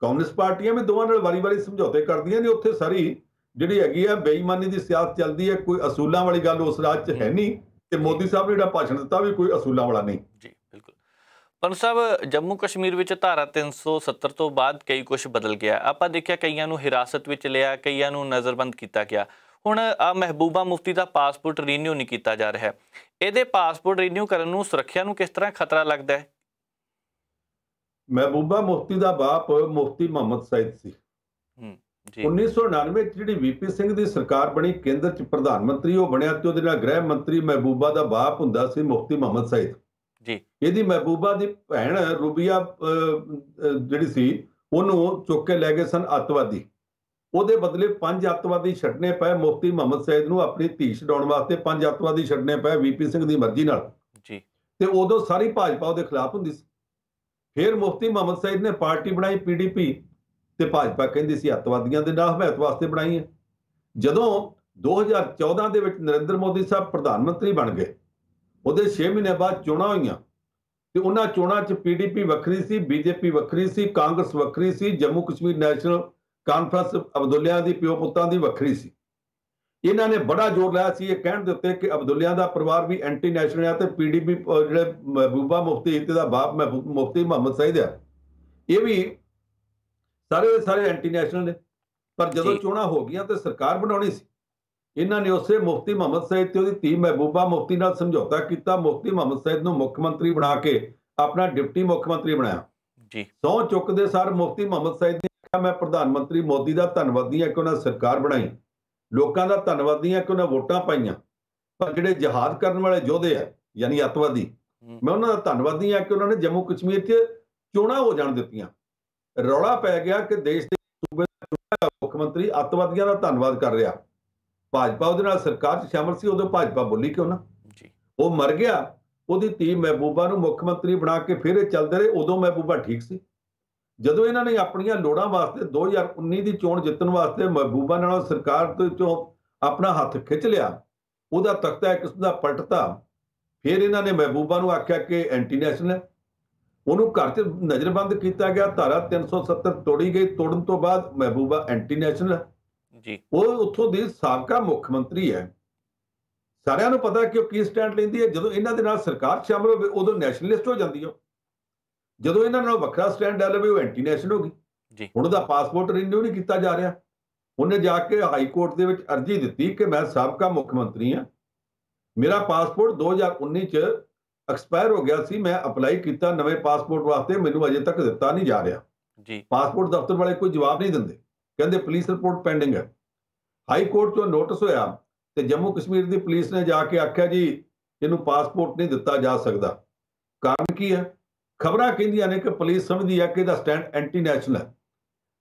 ਕਾਂਗਰਸ ਪਾਰਟੀਆਂ ਵੀ ਦੋਵਾਂ ਨਾਲ ਵਾਰੀ-ਵਾਰੀ ਸਮਝੌਤੇ ਕਰਦੀਆਂ ਨੇ। ਉੱਥੇ ਸਾਰੀ ਜਿਹੜੀ ਹੈਗੀ ਆ ਬੇਈਮਾਨੀ ਦੀ ਸਿਆਸਤ ਚੱਲਦੀ ਹੈ, ਕੋਈ ਅਸੂਲਾਂ ਵਾਲੀ ਗੱਲ ਉਸ ਰਾਜ 'ਚ ਹੈ ਨਹੀਂ ਤੇ ਮੋਦੀ ਸਾਹਿਬ ਨੇ ਜਿਹੜਾ ਭਾਸ਼ਣ ਦਿੱਤਾ ਵੀ ਕੋਈ ਅਸੂਲਾਂ ਵਾਲਾ ਨਹੀਂ। ਜੀ ਬਿਲਕੁਲ। ਪੰਨੂ ਸਾਹਿਬ, ਜੰਮੂ ਕਸ਼ਮੀਰ ਵਿੱਚ ਧਾਰਾ 370 ਤੋਂ ਬਾਅਦ ਕਈ ਕੁਝ ਬਦਲ ਗਿਆ। ਆਪਾਂ ਦੇਖਿਆ ਕਈਆਂ ਨੂੰ ਹਿਰਾਸਤ ਵਿੱਚ ਲਿਆ, ਕਈਆਂ ਨੂੰ ਨਜ਼ਰਬੰਦ ਕੀਤਾ ਗਿਆ। ਹੁਣ ਆ ਮਹਿਬੂਬਾ ਮੁਫਤੀ ਦਾ ਪਾਸਪੋਰਟ ਰੀਨਿਊ ਨਹੀਂ ਕੀਤਾ ਜਾ ਰਿਹਾ। ਇਹਦੇ ਪਾਸਪੋਰਟ ਰੀਨਿਊ ਕਰਨ ਨੂੰ ਸੁਰੱਖਿਆ ਨੂੰ ਕਿਸ ਤਰ੍ਹਾਂ ਖਤਰਾ ਲੱਗਦਾ ਹੈ? ਮਹਿਬੂਬਾ ਮੁਫਤੀ ਦਾ ਬਾਪ ਮੁਫਤੀ ਮੁਹੰਮਦ ਸਈਦ ਸੀ। 1999 ਚ ਜਿਹੜੀ ਵੀਪੀ ਸਿੰਘ ਦੀ ਸਰਕਾਰ ਬਣੀ, ਕੇਂਦਰ ਚ ਪ੍ਰਧਾਨ ਮੰਤਰੀ ਉਹ ਬਣਿਆ ਤੇ ਉਹਦੇ ਨਾਲ ਗ੍ਰਹਿ ਮੰਤਰੀ ਮਹਿਬੂਬਾ ਦਾ ਬਾਪ ਹੁੰਦਾ ਸੀ ਮੁਫਤੀ ਮੁਹੰਮਦ ਸਈਦ ਜੀ। ਇਹਦੀ ਮਹਿਬੂਬਾ ਦੀ ਭੈਣ ਰੂਬੀਆ ਜਿਹੜੀ ਸੀ ਉਹਨੂੰ ਚੁੱਕ ਕੇ ਲੈ ਗਏ ਸਨ ਅੱਤਵਾਦੀ। ਉਹਦੇ ਬਦਲੇ 5 ਅੱਤਵਾਦੀ ਛੱਡਣੇ ਪਏ ਮੁਫਤੀ ਮੁਹੰਮਦ ਸਈਦ ਨੂੰ, ਆਪਣੀ ਧੀ ਛਡਾਉਣ ਵਾਸਤੇ 5 ਅੱਤਵਾਦੀ ਛੱਡਣੇ ਪਏ ਵੀਪੀ ਸਿੰਘ ਦੀ ਮਰਜ਼ੀ ਨਾਲ ਜੀ। ਤੇ ਉਦੋਂ ਸਾਰੀ ਭਾਜਪਾ ਉਹਦੇ ਖਿਲਾਫ ਹੁੰਦੀ ਸੀ। ਫਿਰ ਮੁਫਤੀ ਮੁਹੰਮਦ ਸਈਦ ਨੇ ਪਾਰਟੀ ਬਣਾਈ PDP ਤੇ ਭਾਜਪਾ ਕਹਿੰਦੀ ਸੀ ਅੱਤਵਾਦੀਆਂ ਦੇ ਨਾਲ ਹਮਾਇਤ ਵਾਸਤੇ ਬਣਾਈ ਹੈ। ਜਦੋਂ 2014 ਦੇ ਵਿੱਚ ਨਰਿੰਦਰ ਮੋਦੀ ਸਾਹਿਬ ਪ੍ਰਧਾਨ ਮੰਤਰੀ ਬਣ ਗਏ, ਉਹਦੇ 6 ਮਹੀਨੇ ਬਾਅਦ ਚੋਣਾਂ ਹੋਈਆਂ ਤੇ ਉਹਨਾਂ ਚੋਣਾਂ 'ਚ PDP ਵੱਖਰੀ ਸੀ, BJP ਵੱਖਰੀ ਸੀ, ਕਾਂਗਰਸ ਵੱਖਰੀ ਸੀ, ਜੰਮੂ ਕਸ਼ਮੀਰ ਨੈਸ਼ਨਲ ਕਾਨਫਰੰਸ ਅਬਦੁੱਲਿਆਂ ਦੀ ਪਿਓ ਪੁੱਤਾਂ ਦੀ ਵੱਖਰੀ ਸੀ। ਇਹਨਾਂ ਨੇ ਬੜਾ ਜ਼ੋਰ ਲਾਇਆ ਸੀ ਇਹ ਕਹਿਣ ਦੇ ਉੱਤੇ ਕਿ ਅਬਦੁੱਲਿਆਂ ਦਾ ਪਰਿਵਾਰ ਵੀ ਐਂਟੀ ਨੈਸ਼ਨਲ ਹੈ ਤੇ PDP ਜਿਹੜੇ ਮਹਿਬੂਬਾ ਮੁਫਤੀ ਤੇ ਦਾ ਬਾਪ ਮੁਫਤੀ ਮੁਹੰਮਦ ਸਈਦ ਹੈ ਇਹ ਵੀ ਸਾਰੇ ਦੇ ਸਾਰੇ ਐਂਟੀ ਨੈਸ਼ਨਲ ਨੇ। ਪਰ ਜਦੋਂ ਚੋਣਾਂ ਹੋ ਗਈਆਂ ਤੇ ਸਰਕਾਰ ਬਣਾਉਣੀ ਸੀ, ਇਹਨਾਂ ਨੇ ਉਸੇ ਮੁਫਤੀ ਮੁਹੰਮਦ ਸਈਦ ਤੇ ਉਹਦੀ ਧੀ ਮਹਿਬੂਬਾ ਮੁਫਤੀ ਨਾਲ ਸਮਝੌਤਾ ਕੀਤਾ। ਮੁਫਤੀ ਮੁਹੰਮਦ ਸਈਦ ਨੂੰ ਮੁੱਖ ਮੰਤਰੀ ਬਣਾ ਕੇ ਆਪਣਾ ਡਿਪਟੀ ਮੁੱਖ ਮੰਤਰੀ ਬਣਾਇਆ ਜੀ। ਸਹੁੰ ਚੁੱਕਦੇ ਸਾਰ ਮੁਫਤੀ ਮੁਹੰਮਦ ਸਈਦ ਨੇ ਕਿਹਾ ਮੈਂ ਪ੍ਰਧਾਨ ਮੰਤਰੀ ਮੋਦੀ ਦਾ ਧੰਨਵਾਦੀ ਹਾਂ ਕਿ ਉਹਨਾਂ ਸਰਕਾਰ ਬਣਾਈ, ਲੋਕਾਂ ਦਾ ਧੰਨਵਾਦੀ ਹਾਂ ਕਿ ਉਹਨਾਂ ਵੋਟਾਂ ਪਾਈਆਂ, ਪਰ ਜਿਹੜੇ ਜਿਹਾਦ ਕਰਨ ਵਾਲੇ ਯੋਧੇ ਆ ਯਾਨੀ ਅੱਤਵਾਦੀ, ਮੈਂ ਉਹਨਾਂ ਦਾ ਧੰਨਵਾਦੀ ਹਾਂ ਕਿ ਉਹਨਾਂ ਨੇ ਜੰਮੂ ਕਸ਼ਮੀਰ 'ਚ ਚੋਣਾਂ ਹੋ ਜਾਣ ਦਿੱਤੀਆਂ। ਰੌਲਾ ਪੈ ਗਿਆ ਕਿ ਦੇਸ਼ ਦੇ ਸੂਬੇ ਦਾ ਮੁੱਖ ਮੰਤਰੀ ਅੱਤਵਾਦੀਆਂ ਦਾ ਧੰਨਵਾਦ ਕਰ ਰਿਹਾ, ਭਾਜਪਾ ਉਹਦੇ ਨਾਲ ਸਰਕਾਰ 'ਚ ਸ਼ਾਮਲ ਸੀ, ਉਦੋਂ ਭਾਜਪਾ ਬੋਲੀ ਕਿਉਂ ਨਾ? ਉਹ ਮਰ ਗਿਆ, ਉਹਦੀ ਧੀ ਮਹਿਬੂਬਾ ਨੂੰ ਮੁੱਖ ਮੰਤਰੀ ਬਣਾ ਕੇ ਫਿਰ ਇਹ ਚੱਲਦੇ ਰਹੇ। ਉਦੋਂ ਮਹਿਬੂਬਾ ਠੀਕ ਸੀ। ਜਦੋਂ ਇਹਨਾਂ ਨੇ ਆਪਣੀਆਂ ਲੋੜਾਂ ਵਾਸਤੇ 2019 ਦੀ ਚੋਣ ਜਿੱਤਣ ਵਾਸਤੇ ਮਹਿਬੂਬਾ ਨਾਲ ਸਰਕਾਰ ਤੋਂ ਆਪਣਾ ਹੱਥ ਖਿੱਚ ਲਿਆ, ਉਹਦਾ ਤਖਤਾ ਇੱਕ ਕਿਸਮ ਦਾ ਪਲਟਤਾ। ਫਿਰ ਇਹਨਾਂ ਨੇ ਮਹਿਬੂਬਾ ਨੂੰ ਆਖਿਆ ਕਿ ਐਂਟੀ ਨੈਸ਼ਨਲ ਹੈ, ਉਹਨੂੰ ਘਰ 'ਚ ਨਜ਼ਰਬੰਦ ਕੀਤਾ ਗਿਆ, ਧਾਰਾ 370 ਤੋੜੀ ਗਈ। ਤੋੜਨ ਤੋਂ ਬਾਅਦ ਮਹਿਬੂਬਾ ਐਂਟੀ ਨੈਸ਼ਨਲ ਹੈ ਜੀ। ਉਹ ਉੱਥੋਂ ਦੀ ਸਾਬਕਾ ਮੁੱਖ ਮੰਤਰੀ ਹੈ, ਸਾਰਿਆਂ ਨੂੰ ਪਤਾ ਕਿ ਉਹ ਕੀ ਸਟੈਂਡ ਲੈਂਦੀ ਹੈ। ਜਦੋਂ ਇਹਨਾਂ ਦੇ ਨਾਲ ਸਰਕਾਰ ਸ਼ਾਮਲ ਹੋਵੇ ਉਦੋਂ ਨੈਸ਼ਨਲਿਸਟ ਹੋ ਜਾਂਦੀ ਹੈ, ਜਦੋਂ ਇਹਨਾਂ ਨਾਲ ਵੱਖਰਾ ਸਟੈਂਡ ਲੈ ਲਵੇ ਉਹ ਐਂਟੀ ਨੈਸ਼ਨਲ ਹੋ ਗਈ ਜੀ। ਹੁਣ ਉਹਦਾ ਪਾਸਪੋਰਟ ਰੀਨਿਊ ਨਹੀਂ ਕੀਤਾ ਜਾ ਰਿਹਾ। ਉਹਨੇ ਜਾ ਕੇ ਹਾਈ ਕੋਰਟ ਦੇ ਵਿੱਚ ਅਰਜ਼ੀ ਦਿੱਤੀ ਕਿ ਮੈਂ ਸਾਬਕਾ ਮੁੱਖ ਮੰਤਰੀ ਹਾਂ, ਮੇਰਾ ਪਾਸਪੋਰਟ 2019 'ਚ ਐਕਸਪਾਇਰ ਹੋ ਗਿਆ ਸੀ, ਮੈਂ ਅਪਲਾਈ ਕੀਤਾ ਨਵੇਂ ਪਾਸਪੋਰਟ ਵਾਸਤੇ, ਮੈਨੂੰ ਅਜੇ ਤੱਕ ਦਿੱਤਾ ਨਹੀਂ ਜਾ ਰਿਹਾ ਜੀ। ਪਾਸਪੋਰਟ ਦਫ਼ਤਰ ਵਾਲੇ ਕੋਈ ਜਵਾਬ ਨਹੀਂ ਦਿੰਦੇ, ਕਹਿੰਦੇ ਪੁਲਿਸ ਰਿਪੋਰਟ ਪੈਂਡਿੰਗ ਹੈ। ਹਾਈ ਕੋਰਟ 'ਚੋਂ ਨੋਟਿਸ ਹੋਇਆ ਤੇ ਜੰਮੂ ਕਸ਼ਮੀਰ ਦੀ ਪੁਲਿਸ ਨੇ ਜਾ ਕੇ ਆਖਿਆ ਜੀ ਇਹਨੂੰ ਪਾਸਪੋਰਟ ਨਹੀਂ ਦਿੱਤਾ ਜਾ ਸਕਦਾ। ਕਾਰਨ ਕੀ ਹੈ? ਖਬਰਾਂ ਕਹਿੰਦੀਆਂ ਨੇ ਕਿ ਪੁਲਿਸ ਸਮਝਦੀ ਹੈ ਕਿ ਇਹਦਾ ਸਟੈਂਡ ਐਂਟੀ ਨੈਸ਼ਨਲ ਹੈ,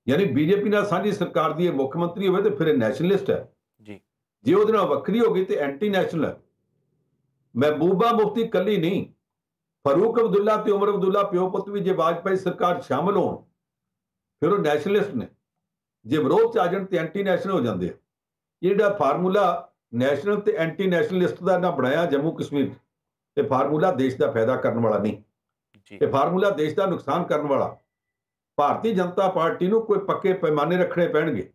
ਯਾਨੀ BJP ਨਾਲ ਸਾਂਝੀ ਸਰਕਾਰ ਦੀ ਇਹ ਮੁੱਖ ਮੰਤਰੀ ਹੋਵੇ ਤੇ ਫਿਰ ਇਹ ਨੈਸ਼ਨਲਿਸਟ ਹੈ ਜੀ। ਜੇ ਉਹਦੇ ਨਾਲ ਵੱਖਰੀ ਹੋ ਗਈ ਤੇ ਐਂਟੀ ਨੈਸ਼ਨਲ ਹੈ। ਮਹਿਬੂਬਾ ਮੁਫਤੀ ਕੱਲੀ ਨਹੀਂ, ਫਾਰੂਕ ਅਬਦੁੱਲਾ ਤੇ ਉਮਰ ਅਬਦੁੱਲਾ ਪਿਓ ਪੁੱਤ ਵੀ ਜੇ ਵਾਜਪਾਈ ਸਰਕਾਰ ਸ਼ਾਮਲ ਹੋਣ ਫਿਰ ਉਹ ਨੈਸ਼ਨਲਿਸਟ ਨੇ, ਜੇ ਵਿਰੋਧ 'ਚ ਆ ਜਾਣ ਤੇ ਐਂਟੀ ਨੈਸ਼ਨਲ ਹੋ ਜਾਂਦੇ ਆ। ਜਿਹੜਾ ਫਾਰਮੂਲਾ ਨੈਸ਼ਨਲ ਤੇ ਐਂਟੀ ਨੈਸ਼ਨਲਿਸਟ ਦਾ ਨਾ ਬਣਾਇਆ ਜੰਮੂ ਕਸ਼ਮੀਰ, ਇਹ ਫਾਰਮੂਲਾ ਦੇਸ਼ ਦਾ ਫਾਇਦਾ ਕਰਨ ਵਾਲਾ ਨਹੀਂ, ਇਹ ਫਾਰਮੂਲਾ ਦੇਸ਼ ਦਾ ਨੁਕਸਾਨ ਕਰਨ ਵਾਲਾ। ਭਾਰਤੀ ਜਨਤਾ ਪਾਰਟੀ ਨੂੰ ਕੋਈ ਪੱਕੇ ਪੈਮਾਨੇ ਰੱਖਣੇ ਪੈਣਗੇ।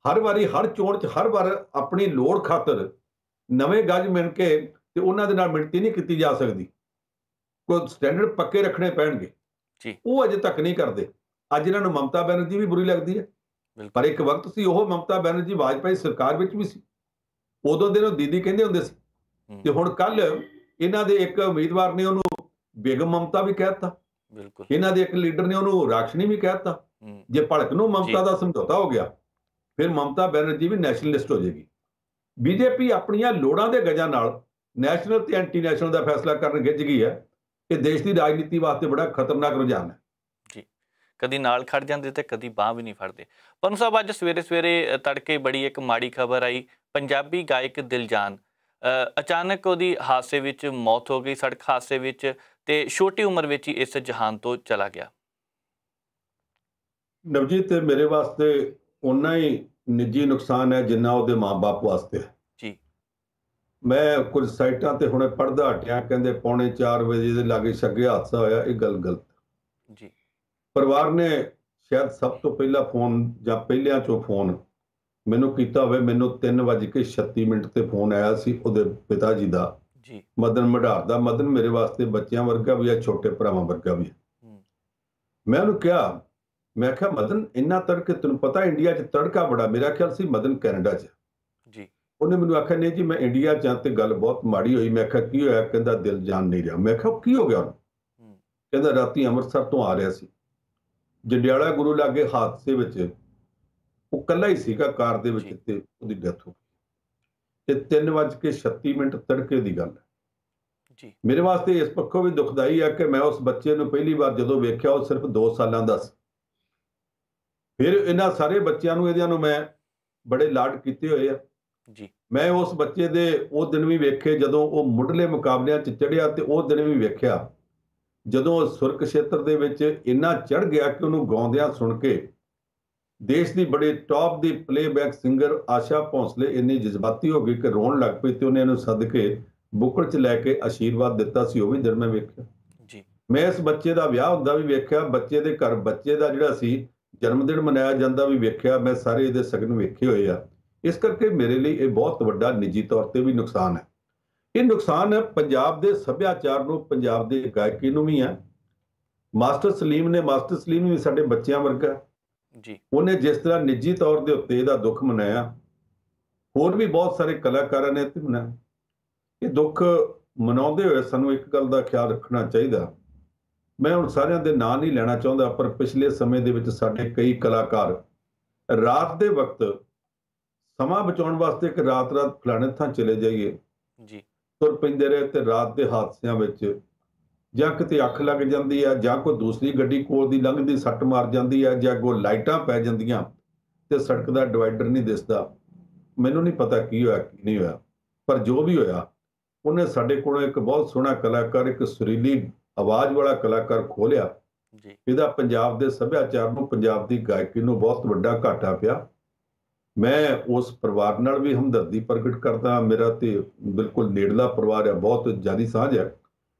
ਹਰ ਵਾਰੀ ਹਰ ਚੋਣ 'ਚ ਹਰ ਵਾਰ ਆਪਣੀ ਲੋੜ ਖਾਤਰ ਨਵੇਂ ਗੱਜ ਮਿਣ ਕੇ ਤੇ ਉਹਨਾਂ ਦੇ ਨਾਲ ਮਿਣਤੀ ਨਹੀਂ ਕੀਤੀ ਜਾ ਸਕਦੀ, ਕੋਈ ਸਟੈਂਡਰਡ ਪੱਕੇ ਰੱਖਣੇ ਪੈਣਗੇ ਜੀ। ਉਹ ਅਜੇ ਤੱਕ ਨਹੀਂ ਕਰਦੇ। ਅੱਜ ਇਹਨਾਂ ਨੂੰ ਮਮਤਾ ਬੈਨਰਜੀ ਵੀ ਬੁਰੀ ਲੱਗਦੀ ਹੈ, ਪਰ ਇੱਕ ਵਕਤ ਸੀ ਉਹ ਮਮਤਾ ਬੈਨਰਜੀ ਵਾਜਪਾਈ ਸਰਕਾਰ ਵਿੱਚ ਵੀ ਸੀ, ਉਦੋਂ ਦੇ ਨੂੰ ਦੀਦੀ ਕਹਿੰਦੇ ਹੁੰਦੇ ਸੀ। ਤੇ ਹੁਣ ਕੱਲ ਇਹਨਾਂ ਦੇ ਇੱਕ ਉਮੀਦਵਾਰ ਨੇ ਉਹਨੂੰ ਬੇਗਮ ਮਮਤਾ ਵੀ ਕਹਿ ਦਿੱਤਾ, ਇਹਨਾਂ ਦੇ ਇੱਕ ਲੀਡਰ ਨੇ ਉਹਨੂੰ ਰਾਖਸ਼ਣੀ ਵੀ ਕਹਿ ਦਿੱਤਾ। ਜੇ ਭੜਕ ਨੂੰ ਮਮਤਾ ਦਾ ਸਮਝੌਤਾ ਹੋ ਗਿਆ ਫਿਰ ਮਮਤਾ ਬੈਨਰਜੀ ਵੀ ਨੈਸ਼ਨਲਿਸਟ ਹੋ ਜਾਏਗੀ। BJP ਆਪਣੀਆਂ ਲੋੜਾਂ ਦੇ ਗਜਾਂ ਨਾਲ ਨੈਸ਼ਨਲ ਤੇ ਐਂਟੀ ਨੈਸ਼ਨਲ ਦਾ ਫੈਸਲਾ ਕਰਨ ਗਿੱਝ ਗਈ ਹੈ। ਇਹ ਦੇਸ਼ ਦੀ ਰਾਜਨੀਤੀ ਵਾਸਤੇ ਬੜਾ ਖਤਰਨਾਕ ਰੁਝਾਨ ਹੈ ਜੀ। ਕਦੀ ਨਾਲ ਖੜ ਜਾਂਦੇ ਤੇ ਕਦੀ ਬਾਂਹ ਵੀ ਨਹੀਂ ਫੜਦੇ। ਪੰਨੂ ਸਾਹਿਬ, ਅੱਜ ਸਵੇਰੇ ਸਵੇਰੇ ਤੜਕੇ ਬੜੀ ਇੱਕ ਮਾੜੀ ਖਬਰ ਆਈ। ਪੰਜਾਬੀ ਗਾਇਕ ਦਿਲਜਾਨ ਅਚਾਨਕ ਉਹਦੀ ਹਾਦਸੇ ਵਿੱਚ ਮੌਤ ਹੋ ਗਈ, ਸੜਕ ਹਾਦਸੇ ਵਿੱਚ, ਤੇ ਛੋਟੀ ਉਮਰ ਵਿੱਚ ਹੀ ਇਸ ਜਹਾਨ ਤੋਂ ਚਲਾ ਗਿਆ। ਨਵਜੀਤ, ਮੇਰੇ ਵਾਸਤੇ ਉਨਾ ਹੀ ਨਿੱਜੀ ਨੁਕਸਾਨ ਹੈ ਜਿੰਨਾ ਉਹਦੇ ਮਾਂ-ਬਾਪ ਵਾਸਤੇ ਹੈ ਜੀ। ਮੈਂ ਕੁਝ ਸਾਈਟਾਂ ਤੇ ਹੁਣੇ ਪੜ੍ਹਦਾ ਹਟਿਆ, ਕਹਿੰਦੇ 3:45 ਵਜੇ ਦੇ ਲਾਗੇ ਛੱਗੇ ਹਾਦਸਾ ਹੋਇਆ। ਇਹ ਗੱਲ ਗਲਤ ਜੀ। ਪਰਿਵਾਰ ਨੇ ਸ਼ਾਇਦ ਸਭ ਤੋਂ ਪਹਿਲਾ ਫੋਨ ਜਾਂ ਪਹਿਲਿਆਂ ਚੋਂ ਫੋਨ ਮੈਨੂੰ ਕੀਤਾ ਹੋਵੇ, ਮੈਨੂੰ 3:36 ਤੇ ਫੋਨ ਆਇਆ ਸੀ ਉਹਦੇ ਪਿਤਾ ਜੀ ਦਾ, ਜੀ ਮਦਨ ਮਢਾਰ ਦਾ। ਮਦਨ ਮੇਰੇ ਵਾਸਤੇ ਬੱਚਿਆਂ ਵਰਗਾ ਵੀ ਹੈ, ਛੋਟੇ ਭਰਾਵਾਂ ਵਰਗਾ ਵੀ ਹੈ। ਮੈਂ ਉਹਨੂੰ ਕਿਹਾ, ਮੈਂ ਕਿਹਾ ਮਦਨ ਇੰਨਾ ਤੜਕੇ, ਤੈਨੂੰ ਪਤਾ ਇੰਡੀਆ 'ਚ ਤੜਕਾ ਬੜਾ। ਮੇਰਾ ਖਿਆਲ ਸੀ ਮਦਨ ਕੈਨੇਡਾ 'ਚ। ਜੀ ਉਹਨੇ ਮੈਨੂੰ ਆਖਿਆ ਨਹੀਂ ਜੀ ਮੈਂ ਇੰਡੀਆ 'ਚ ਹਾਂ ਤੇ ਗੱਲ ਬਹੁਤ ਮਾੜੀ ਹੋਈ। ਮੈਂ ਕਿਹਾ ਕੀ ਹੋਇਆ? ਕਹਿੰਦਾ ਦਿਲ ਜਾਨ ਨਹੀਂ ਰਿਹਾ। ਮੈਂ ਕਿਹਾ ਕੀ ਹੋ ਗਿਆ ਉਹਨੂੰ? ਕਹਿੰਦਾ ਰਾਤੀ ਅੰਮ੍ਰਿਤਸਰ ਤੋਂ ਆ ਰਿਹਾ ਸੀ, ਜੰਡਿਆਲਾ ਗੁਰੂ ਲਾਗੇ ਹਾਦਸੇ ਵਿੱਚ ਉਹ ਇਕੱਲਾ ਹੀ ਸੀਗਾ ਕਾਰ ਦੇ ਵਿੱਚ ਤੇ ਉਹਦੀ ਡੈਥ ਹੋ ਗਈ। ਤੇ 3:36 ਤੜਕੇ ਦੀ ਗੱਲ ਹੈ ਜੀ। ਮੇਰੇ ਵਾਸਤੇ ਇਸ ਪੱਖੋਂ ਵੀ ਦੁਖਦਾਈ ਹੈ ਕਿ ਮੈਂ ਉਸ ਬੱਚੇ ਨੂੰ ਪਹਿਲੀ ਵਾਰ ਜਦੋਂ ਵੇਖਿਆ ਉਹ ਸਿਰਫ 2 ਸਾਲਾਂ ਦਾ ਸੀ। ਫਿਰ ਇਹਨਾਂ ਸਾਰੇ ਬੱਚਿਆਂ ਨੂੰ ਇਹਦਿਆਂ ਨੂੰ ਮੈਂ ਬੜੇ ਲਾਡ ਕੀਤੇ ਹੋਏ ਆ ਜੀ। ਮੈਂ ਉਸ ਬੱਚੇ ਦੇ ਉਹ ਦਿਨ ਵੀ ਵੇਖੇ ਜਦੋਂ ਉਹ ਮੁੱਢਲੇ ਮੁਕਾਬਲਿਆਂ 'ਚ ਚੜ੍ਹਿਆ, ਤੇ ਉਹ ਦਿਨ ਵੀ ਵੇਖਿਆ ਜਦੋਂ ਸੁਰਕਸ਼ੇਤਰ ਦੇ ਵਿੱਚ ਇੰਨਾ ਚੜ੍ਹ ਗਿਆ ਕਿ ਉਹਨੂੰ ਗਾਉਂਦਿਆਂ ਸੁਣ ਕੇ ਦੇਸ਼ ਦੀ ਬੜੇ ਟੌਪ ਦੀ ਪਲੇਬੈਕ ਸਿੰਗਰ ਆਸ਼ਾ ਭੋਂਸਲੇ ਇੰਨੀ ਜਜ਼ਬਾਤੀ ਹੋ ਗਈ ਕਿ ਰੋਣ ਲੱਗ ਪਈ, ਤੇ ਉਹਨੇ ਇਹਨੂੰ ਸੱਦ ਕੇ ਬੁੱਕਲ 'ਚ ਲੈ ਕੇ ਆਸ਼ੀਰਵਾਦ ਦਿੱਤਾ ਸੀ। ਉਹ ਵੀ ਦਿਨ ਮੈਂ ਵੇਖਿਆ ਜੀ। ਮੈਂ ਇਸ ਬੱਚੇ ਦਾ ਵਿਆਹ ਹੁੰਦਾ ਵੀ ਵੇਖਿਆ, ਬੱਚੇ ਦੇ ਘਰ ਬੱਚੇ ਦਾ ਜਿਹੜਾ ਸੀ ਜਨਮ ਦਿਨ ਮਨਾਇਆ ਜਾਂਦਾ ਵੀ ਵੇਖਿਆ। ਮੈਂ ਸਾਰੇ ਇਹਦੇ ਸ਼ਗਨ ਵੇਖੇ ਹੋਏ ਆ। ਇਸ ਕਰਕੇ ਮੇਰੇ ਲਈ ਇਹ ਬਹੁਤ ਵੱਡਾ ਨਿੱਜੀ ਤੌਰ ਤੇ ਵੀ ਨੁਕਸਾਨ ਹੈ। ਇਹ ਨੁਕਸਾਨ ਹੈ ਪੰਜਾਬ ਦੇ ਸੱਭਿਆਚਾਰ ਨੂੰ, ਪੰਜਾਬ ਦੇ ਗਾਇਕੀ ਨੂੰ ਵੀ ਹੈ। ਮਾਸਟਰ ਸਲੀਮ ਵੀ ਸਾਡੇ ਬੱਚਿਆਂ ਵਰਗਾ ਜੀ। ਉਹਨੇ ਜਿਸ ਤਰ੍ਹਾਂ ਨਿੱਜੀ ਤੌਰ ਦੇ ਉੱਤੇ ਇਹਦਾ ਦੁੱਖ ਮਨਾਇਆ, ਹੋਰ ਵੀ ਬਹੁਤ ਸਾਰੇ ਕਲਾਕਾਰਾਂ ਨੇ ਤੇ ਮਨਾਇਆ। ਇਹ ਦੁੱਖ ਮਨਾਉਂਦੇ ਹੋਏ ਸਾਨੂੰ ਇੱਕ ਗੱਲ ਦਾ ਖਿਆਲ ਰੱਖਣਾ ਚਾਹੀਦਾ। ਮੈਂ ਹੁਣ ਸਾਰਿਆਂ ਦੇ ਨਾਂ ਨਹੀਂ ਲੈਣਾ ਚਾਹੁੰਦਾ, ਪਰ ਪਿਛਲੇ ਸਮੇਂ ਦੇ ਵਿੱਚ ਸਾਡੇ ਕਈ ਕਲਾਕਾਰ ਰਾਤ ਦੇ ਵਕਤ ਸਮਾਂ ਬਚਾਉਣ ਵਾਸਤੇ ਕਿ ਰਾਤ ਫਲਾਣੇ ਥਾਂ ਚਲੇ ਜਾਈਏ ਜੀ, ਤੁਰ ਪੈਂਦੇ ਰਹੇ ਤੇ ਰਾਤ ਦੇ ਹਾਦਸਿਆਂ ਵਿੱਚ ਜਾਂ ਕਿਤੇ ਅੱਖ ਲੱਗ ਜਾਂਦੀ ਹੈ, ਜਾਂ ਕੋਈ ਦੂਸਰੀ ਗੱਡੀ ਕੋਲ ਦੀ ਲੰਘਦੀ ਸੱਟ ਮਾਰ ਜਾਂਦੀ ਹੈ, ਜਾਂ ਕੋਈ ਲਾਈਟਾਂ ਪੈ ਜਾਂਦੀਆਂ ਤੇ ਸੜਕ ਦਾ ਡਿਵਾਈਡਰ ਨਹੀਂ ਦਿਸਦਾ। ਮੈਨੂੰ ਨਹੀਂ ਪਤਾ ਕੀ ਹੋਇਆ ਕੀ ਨਹੀਂ ਹੋਇਆ, ਪਰ ਜੋ ਵੀ ਹੋਇਆ ਉਹਨੇ ਸਾਡੇ ਕੋਲੋਂ ਇੱਕ ਬਹੁਤ ਸੋਹਣਾ ਕਲਾਕਾਰ, ਇੱਕ ਸੁਰੀਲੀ ਆਵਾਜ਼ ਵਾਲਾ ਕਲਾਕਾਰ ਖੋਲਿਆ ਜੀ। ਇਹਦਾ ਪੰਜਾਬ ਦੇ ਸੱਭਿਆਚਾਰ ਨੂੰ, ਪੰਜਾਬ ਦੀ ਗਾਇਕੀ ਨੂੰ ਬਹੁਤ ਵੱਡਾ ਘਾਟਾ ਪਿਆ। ਮੈਂ ਉਸ ਪਰਿਵਾਰ ਨਾਲ ਵੀ ਹਮਦਰਦੀ ਪ੍ਰਗਟ ਕਰਦਾ। ਮੇਰਾ ਤੇ ਬਿਲਕੁਲ ਨੇੜਲਾ ਪਰਿਵਾਰ ਹੈ, ਬਹੁਤ ਜ਼ਿਆਦਾ ਸਾਂਝ ਹੈ।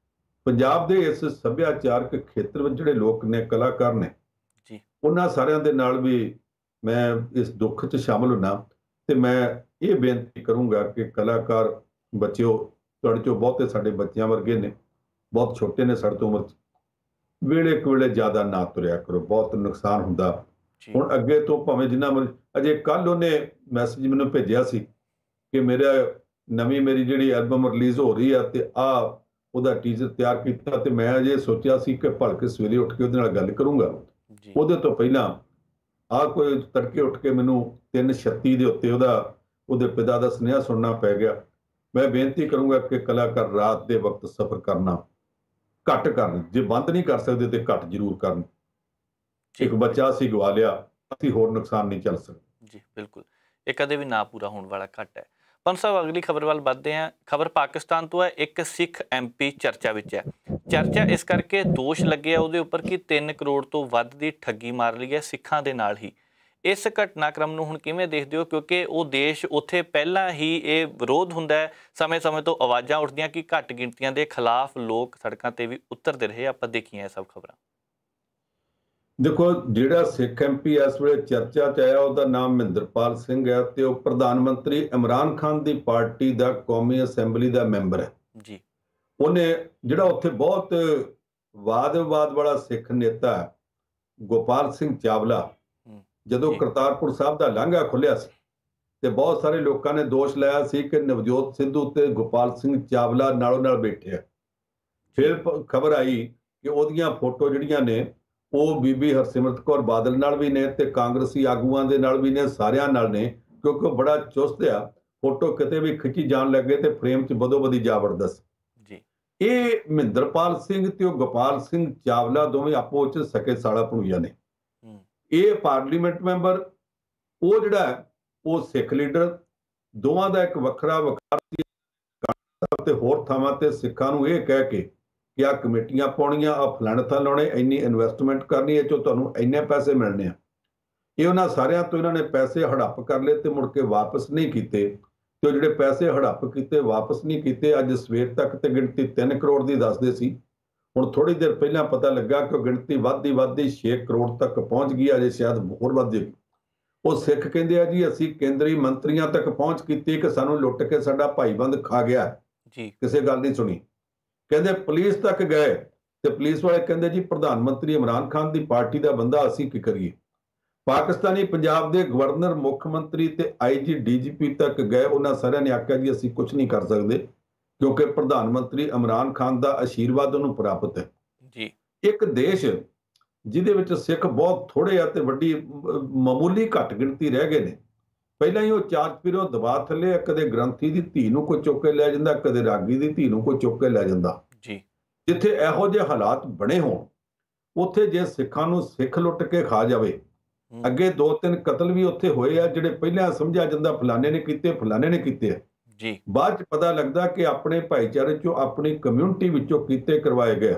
ਪੰਜਾਬ ਦੇ ਇਸ ਸੱਭਿਆਚਾਰਕ ਖੇਤਰ ਵਿੱਚ ਜਿਹੜੇ ਲੋਕ ਨੇ, ਕਲਾਕਾਰ ਨੇ ਜੀ, ਉਹਨਾਂ ਸਾਰਿਆਂ ਦੇ ਨਾਲ ਵੀ ਮੈਂ ਇਸ ਦੁੱਖ 'ਚ ਸ਼ਾਮਲ ਹੁੰਨਾ। ਤੇ ਮੈਂ ਇਹ ਬੇਨਤੀ ਕਰੂੰਗਾ ਕਿ ਕਲਾਕਾਰ ਬੱਚਿਓ, ਤੁਹਾਡੇ 'ਚੋਂ ਬਹੁਤੇ ਸਾਡੇ ਬੱਚਿਆਂ ਵਰਗੇ ਨੇ, ਬਹੁਤ ਛੋਟੇ ਨੇ ਸਾਡੇ ਤੋਂ ਉਮਰ 'ਚ, ਵੇਲੇ ਕੁ ਜ਼ਿਆਦਾ ਨਾ ਤੁਰਿਆ ਕਰੋ, ਬਹੁਤ ਨੁਕਸਾਨ ਹੁੰਦਾ। ਹੁਣ ਅੱਗੇ ਤੋਂ ਭਾਵੇਂ ਜਿੰਨਾ ਅਜੇ ਕੱਲ ਉਹਨੇ ਮੈਸੇਜ ਮੈਨੂੰ ਭੇਜਿਆ ਸੀ ਕਿ ਮੇਰੀ ਜਿਹੜੀ ਐਲਬਮ ਰਿਲੀਜ਼ ਹੋ ਰਹੀ ਆ ਤੇ ਉਹਦਾ ਟੀਜ਼ਰ ਤਿਆਰ ਕੀਤਾ, ਤੇ ਮੈਂ ਅਜੇ ਸੋਚਿਆ ਸੀ ਕਿ ਭਲਕੇ ਸਵੇਰੇ ਉੱਠ ਕੇ ਉਹਦੇ ਨਾਲ ਗੱਲ ਕਰੂੰਗਾ। ਉਹਦੇ ਤੋਂ ਪਹਿਲਾਂ ਕੋਈ ਤੜਕੇ ਉੱਠ ਕੇ ਮੈਨੂੰ 3:36 ਦੇ ਉੱਤੇ ਉਹਦੇ ਪਿਤਾ ਦਾ ਸੁਨੇਹਾ ਸੁਣਨਾ ਪੈ ਗਿਆ। ਮੈਂ ਬੇਨਤੀ ਕਰੂੰਗਾ ਕਿ ਕਲਾਕਾਰ ਰਾਤ ਦੇ ਵਕਤ ਸਫ਼ਰ ਕਰਨਾ ਘੱਟ ਕਰਨ, ਜੇ ਬੰਦ ਨਹੀਂ ਕਰ ਸਕਦੇ ਤੇ ਘੱਟ ਜ਼ਰੂਰ ਕਰਨ। ਇੱਕ ਬੱਚਾ ਅਸੀਂ ਗਵਾ ਲਿਆ, ਅਸੀਂ ਹੋਰ ਨੁਕਸਾਨ ਨਹੀਂ ਚੱਲ ਸਕਦੇ ਜੀ। ਬਿਲਕੁਲ, ਇਹ ਕਦੇ ਵੀ ਨਾ ਪੂਰਾ ਹੋਣ ਵਾਲਾ ਘੱਟ ਹੈ। ਪੰਜ ਸਾਹਿਬ, ਅਗਲੀ ਖਬਰ ਵੱਲ ਵੱਧਦੇ ਹਾਂ। ਖਬਰ ਪਾਕਿਸਤਾਨ ਤੋਂ ਹੈ। ਇੱਕ ਸਿੱਖ MP ਚਰਚਾ ਵਿੱਚ ਹੈ। ਚਰਚਾ ਇਸ ਕਰਕੇ ਦੋਸ਼ ਲੱਗੇ ਆ ਉਹਦੇ ਉੱਪਰ ਕਿ 3 ਕਰੋੜ ਤੋਂ ਵੱਧ ਦੀ ਠੱਗੀ ਮਾਰ ਲਈ ਹੈ ਸਿੱਖਾਂ ਦੇ ਨਾਲ ਹੀ। ਇਸ ਘਟਨਾਕ੍ਰਮ ਨੂੰ ਹੁਣ ਕਿਵੇਂ ਦੇਖਦੇ ਹੋ? ਕਿਉਂਕਿ ਉਹ ਦੇਸ਼, ਉੱਥੇ ਪਹਿਲਾਂ ਹੀ ਇਹ ਵਿਰੋਧ ਹੁੰਦਾ ਹੈ, ਸਮੇਂ-ਸਮੇਂ ਤੋਂ ਆਵਾਜ਼ਾਂ ਉੱਠਦੀਆਂ ਕਿ ਘੱਟ ਗਿਣਤੀਆਂ ਦੇ ਖਿਲਾਫ ਲੋਕ ਸੜਕਾਂ ਤੇ ਵੀ ਉਤਰਦੇ ਰਹੇ। ਆਪਾਂ ਦੇਖੀਆਂ ਇਹ ਸਭ ਖਬਰਾਂ। ਦੇਖੋ, ਜਿਹੜਾ ਸਿੱਖ MP ਇਸ ਵੇਲੇ ਚਰਚਾ 'ਚ ਆਇਆ ਉਹਦਾ ਨਾਮ ਮਹਿੰਦਰਪਾਲ ਸਿੰਘ ਹੈ, ਤੇ ਉਹ ਪ੍ਰਧਾਨ ਮੰਤਰੀ ਇਮਰਾਨ ਖਾਨ ਦੀ ਪਾਰਟੀ ਦਾ ਕੌਮੀ ਅਸੈਂਬਲੀ ਦਾ ਮੈਂਬਰ ਹੈ ਜੀ। ਉਹਨੇ ਜਿਹੜਾ ਉੱਥੇ ਬਹੁਤ ਵਾਦ-ਵਿਵਾਦ ਵਾਲਾ ਸਿੱਖ ਨੇਤਾ ਗੋਪਾਲ ਸਿੰਘ ਚਾਵਲਾ, ਜਦੋਂ ਕਰਤਾਰਪੁਰ ਸਾਹਿਬ ਦਾ ਲਾਂਘਾ ਖੁੱਲਿਆ ਸੀ ਤੇ ਬਹੁਤ ਸਾਰੇ ਲੋਕਾਂ ਨੇ ਦੋਸ਼ ਲਾਇਆ ਸੀ ਕਿ ਨਵਜੋਤ ਸਿੱਧੂ ਤੇ ਗੋਪਾਲ ਸਿੰਘ ਚਾਵਲਾ ਨਾਲੋਂ ਨਾਲ ਬੈਠੇ ਆ। ਫਿਰ ਖਬਰ ਆਈ ਕਿ ਉਹਦੀਆਂ ਫੋਟੋ ਜਿਹੜੀਆਂ ਨੇ ਉਹ ਬੀਬੀ ਹਰਸਿਮਰਤ ਕੌਰ ਬਾਦਲ ਨਾਲ ਵੀ ਨੇ ਤੇ ਕਾਂਗਰਸੀ ਆਗੂਆਂ ਦੇ ਨਾਲ ਵੀ ਨੇ, ਸਾਰਿਆਂ ਨਾਲ ਨੇ, ਕਿਉਂਕਿ ਉਹ ਬੜਾ ਚੁਸਤ ਆ। ਫੋਟੋ ਕਿਤੇ ਵੀ ਖਿੱਚੀ ਜਾਣ ਲੱਗੇ ਤੇ ਫਰੇਮ 'ਚ ਬਦੋ-ਬਦੀ ਜਾ ਵੜਦਾ ਸੀ। ਇਹ ਮਹਿੰਦਰਪਾਲ ਸਿੰਘ ਤੇ ਉਹ ਗੋਪਾਲ ਸਿੰਘ ਚਾਵਲਾ ਦੋਵੇਂ ਆਪੋ 'ਚ ਸਕੇ ਸਾਲਾ ਭਣੋਈਆ ਨੇ। ਇਹ ਪਾਰਲੀਮੈਂਟ ਮੈਂਬਰ, ਉਹ ਜਿਹੜਾ ਉਹ ਸਿੱਖ ਲੀਡਰ, ਦੋਵਾਂ ਦਾ ਇੱਕ ਵੱਖਰਾ ਤੇ ਹੋਰ ਥਾਵਾਂ ਤੇ ਸਿੱਖਾਂ ਨੂੰ ਇਹ ਕਹਿ ਕੇ ਕਿ ਆਹ ਕਮੇਟੀਆਂ ਪਾਉਣੀਆਂ, ਆਹ ਫਲਾਣੇ ਥਾਂ ਲਾਉਣੇ, ਇੰਨੀ ਇਨਵੈਸਟਮੈਂਟ ਕਰਨੀ, ਇਹ 'ਚੋਂ ਤੁਹਾਨੂੰ ਇੰਨੇ ਪੈਸੇ ਮਿਲਣੇ ਆ। ਇਹ ਉਹਨਾਂ ਸਾਰਿਆਂ ਤੋਂ ਇਹਨਾਂ ਨੇ ਪੈਸੇ ਹੜੱਪ ਕਰ ਲਏ ਤੇ ਮੁੜ ਕੇ ਵਾਪਸ ਨਹੀਂ ਕੀਤੇ। ਤੇ ਉਹ ਜਿਹੜੇ ਪੈਸੇ ਹੜੱਪ ਕੀਤੇ, ਵਾਪਸ ਨਹੀਂ ਕੀਤੇ। ਅੱਜ ਸਵੇਰ ਤੱਕ ਤੇ ਗਿਣਤੀ 3 ਕਰੋੜ ਦੀ ਦੱਸਦੇ ਸੀ। ਹੁਣ ਥੋੜੀ ਦੇਰ ਪਹਿਲਾਂ ਪਤਾ ਲੱਗਾ ਕਿ ਗਿਣਤੀ ਵੱਧਦੀ 6 ਕਰੋੜ ਤੱਕ ਪਹੁੰਚ ਗਈ। ਅਜੇ ਸ਼ਾਇਦ ਹੋਰ ਵੱਧ ਜਾਏਗੀ। ਉਹ ਸਿੱਖ ਕਹਿੰਦੇ ਆ ਜੀ ਅਸੀਂ ਕੇਂਦਰੀ ਮੰਤਰੀਆਂ ਤੱਕ ਪਹੁੰਚ ਕੀਤੀ ਕਿ ਸਾਨੂੰ ਲੁੱਟ ਕੇ ਸਾਡਾ ਭਾਈਬੰਦ ਖਾ ਗਿਆ ਜੀ। ਕਿਸੇ ਗੱਲ ਨਹੀਂ ਸੁਣੀ। ਕਹਿੰਦੇ ਪੁਲਿਸ ਤੱਕ ਗਏ ਤੇ ਪੁਲਿਸ ਵਾਲੇ ਕਹਿੰਦੇ ਜੀ ਪ੍ਰਧਾਨ ਮੰਤਰੀ ਇਮਰਾਨ ਖਾਨ ਦੀ ਪਾਰਟੀ ਦਾ ਬੰਦਾ, ਅਸੀਂ ਕੀ ਕਰੀਏ। ਪਾਕਿਸਤਾਨੀ ਪੰਜਾਬ ਦੇ ਗਵਰਨਰ, ਮੁੱਖ ਮੰਤਰੀ ਤੇ ਆਈਜੀ ਡੀਜੀਪੀ ਤੱਕ ਗਏ, ਉਹਨਾਂ ਸਾਰਿਆਂ ਨੇ ਆਖਿਆ ਜੀ ਅਸੀਂ ਕੁਝ ਨਹੀਂ ਕਰ ਸਕਦੇ ਕਿਉਂਕਿ ਪ੍ਰਧਾਨ ਮੰਤਰੀ ਇਮਰਾਨ ਖਾਨ ਦਾ ਆਸ਼ੀਰਵਾਦ ਉਹਨੂੰ ਪ੍ਰਾਪਤ ਹੈ ਜੀ। ਇੱਕ ਦੇਸ਼ ਜਿਹਦੇ ਵਿੱਚ ਸਿੱਖ ਬਹੁਤ ਥੋੜੇ ਆ ਤੇ ਵੱਡੀ ਮਾਮੂਲੀ ਘੱਟ ਗਿਣਤੀ ਰਹਿ ਗਏ ਨੇ, ਪਹਿਲਾਂ ਹੀ ਉਹ ਚਾਰ ਚੁਫੇਰਿਓਂ ਦਬਾ ਥੱਲੇ, ਕਦੇ ਗ੍ਰੰਥੀ ਦੀ ਧੀ ਨੂੰ ਕੋਈ ਚੁੱਕ ਕੇ ਲੈ ਜਾਂਦਾ, ਕਦੇ ਰਾਗੀ ਦੀ ਧੀ ਨੂੰ ਕੋਈ ਚੁੱਕ ਕੇ ਲੈ ਜਾਂਦਾ ਜੀ। ਜਿੱਥੇ ਇਹੋ ਜਿਹੇ ਹਾਲਾਤ ਬਣੇ ਹੋਣ, ਉੱਥੇ ਜੇ ਸਿੱਖਾਂ ਨੂੰ ਸਿੱਖ ਲੁੱਟ ਕੇ ਖਾ ਜਾਵੇ, ਅੱਗੇ 2-3 ਕਤਲ ਵੀ ਉੱਥੇ ਹੋਏ ਆ ਜਿਹੜੇ ਪਹਿਲਾਂ ਸਮਝਿਆ ਜਾਂਦਾ ਫਲਾਣੇ ਨੇ ਕੀਤੇ, ਫਲਾਣੇ ਨੇ ਕੀਤੇ ਆ ਜੀ। ਬਾਅਦ ਚ ਪਤਾ ਲੱਗਦਾ ਕਿ ਆਪਣੇ ਭਾਈਚਾਰੇ ਚੋਂ, ਆਪਣੀ ਕਮਿਊਨਿਟੀ ਵਿੱਚੋਂ ਕੀਤੇ ਕਰਵਾਏ ਗਏ।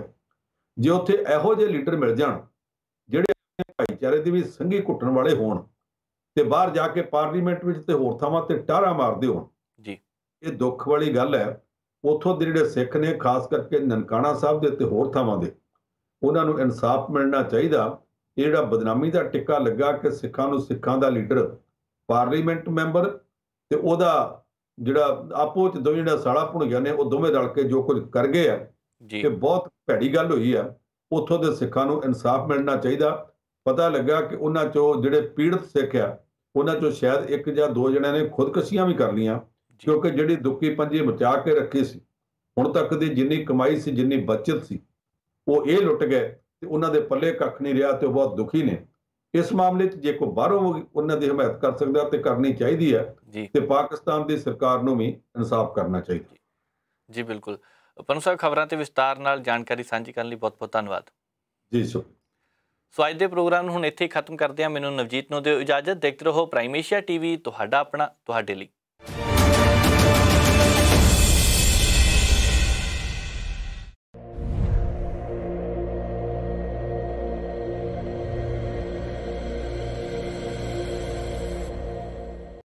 ਜੇ ਉੱਥੇ ਇਹੋ ਜਿਹੇ ਲੀਡਰ ਮਿਲ ਜਾਣ ਜਿਹੜੇ ਭਾਈਚਾਰੇ ਦੇ ਵੀ ਸੰਘੀ ਘੁੱਟਣ ਵਾਲੇ ਹੋਣ ਤੇ ਬਾਹਰ ਜਾ ਕੇ ਪਾਰਲੀਮੈਂਟ ਵਿੱਚ ਤੇ ਹੋਰ ਥਾਵਾਂ ਤੇ ਟਾਹਰਾਂ ਮਾਰਦੇ ਹੋਣ ਜੀ, ਇਹ ਦੁੱਖ ਵਾਲੀ ਗੱਲ ਹੈ। ਉੱਥੋਂ ਦੇ ਜਿਹੜੇ ਸਿੱਖ ਨੇ, ਖਾਸ ਕਰਕੇ ਨਨਕਾਣਾ ਸਾਹਿਬ ਦੇ ਤੇ ਹੋਰ ਥਾਵਾਂ ਦੇ, ਉਹਨਾਂ ਨੂੰ ਇਨਸਾਫ ਮਿਲਣਾ ਚਾਹੀਦਾ। ਇਹ ਜਿਹੜਾ ਬਦਨਾਮੀ ਦਾ ਟਿੱਕਾ ਲੱਗਾ ਕਿ ਸਿੱਖਾਂ ਨੂੰ ਸਿੱਖਾਂ ਦਾ ਲੀਡਰ, ਪਾਰਲੀਮੈਂਟ ਮੈਂਬਰ ਤੇ ਉਹਦਾ ਜਿਹੜਾ ਆਪੋ ਚ ਦੋਵੇਂ ਜਿਹੜਾ ਸਾਲਾ ਭੁਣੀਆਂ ਨੇ, ਉਹ ਦੋਵੇਂ ਰਲ ਕੇ ਜੋ ਕੁਝ ਕਰ ਗਏ ਆ ਕਿ ਬਹੁਤ ਭੈੜੀ ਗੱਲ ਹੋਈ ਆ। ਉੱਥੋਂ ਦੇ ਸਿੱਖਾਂ ਨੂੰ ਇਨਸਾਫ ਮਿਲਣਾ ਚਾਹੀਦਾ। ਪਤਾ ਲੱਗਾ ਕਿ ਉਹਨਾਂ ਚੋਂ ਜਿਹੜੇ ਪੀੜਤ ਸਿੱਖ ਆ, ਉਹਨਾਂ ਚੋਂ ਸ਼ਾਇਦ 1 ਜਾਂ 2 ਜਣਿਆਂ ਨੇ ਖੁਦਕੁਸ਼ੀਆਂ ਵੀ ਕਰ ਲਈਆਂ ਕਿਉਂਕਿ ਜਿਹੜੀ ਦੁੱਕੀ ਪੰਜੀ ਬਚਾ ਕੇ ਰੱਖੀ ਸੀ, ਹੁਣ ਤੱਕ ਦੀ ਜਿੰਨੀ ਕਮਾਈ ਸੀ, ਜਿੰਨੀ ਬਚਤ ਸੀ, ਉਹ ਇਹ ਲੁੱਟ ਗਏ ਤੇ ਉਹਨਾਂ ਦੇ ਪੱਲੇ ਕੱਖ ਨਹੀਂ ਰਿਹਾ ਤੇ ਉਹ ਬਹੁਤ ਦੁਖੀ ਨੇ। ਇਸ ਮਾਮਲੇ 'ਚ ਜੇ ਕੋਈ ਬਾਹਰੋਂ ਉਹਨਾਂ ਦੀ ਹਮਾਇਤ ਕਰ ਸਕਦਾ ਤੇ ਕਰਨੀ ਚਾਹੀਦੀ ਹੈ ਤੇ ਪਾਕਿਸਤਾਨ ਦੀ ਸਰਕਾਰ ਨੂੰ ਵੀ ਇਨਸਾਫ ਕਰਨਾ ਚਾਹੀਦਾ। ਜੀ ਬਿਲਕੁਲ। ਪੰਨੂ ਸਾਹਿਬ, ਖਬਰਾਂ ਤੇ ਵਿਸਤਾਰ ਨਾਲ ਜਾਣਕਾਰੀ ਸਾਂਝੀ ਕਰਨ ਲਈ ਬਹੁਤ ਬਹੁਤ ਧੰਨਵਾਦ ਜੀ। ਸ਼ੁਕਰੀਆ। ਸੋ ਅੱਜ ਦੇ ਪ੍ਰੋਗਰਾਮ ਨੂੰ ਹੁਣ ਇੱਥੇ ਹੀ ਖਤਮ ਕਰਦੇ ਹਾਂ। ਮੈਨੂੰ ਨਵਜੀਤ ਨੂੰ ਦਿਓ ਇਜਾਜ਼ਤ। ਦੇਖਦੇ ਰਹੋ ਪ੍ਰਾਈਮ ਏਸ਼ੀਆ ਟੀਵੀ, ਤੁਹਾਡਾ ਆਪਣਾ, ਤੁਹਾਡੇ ਲਈ।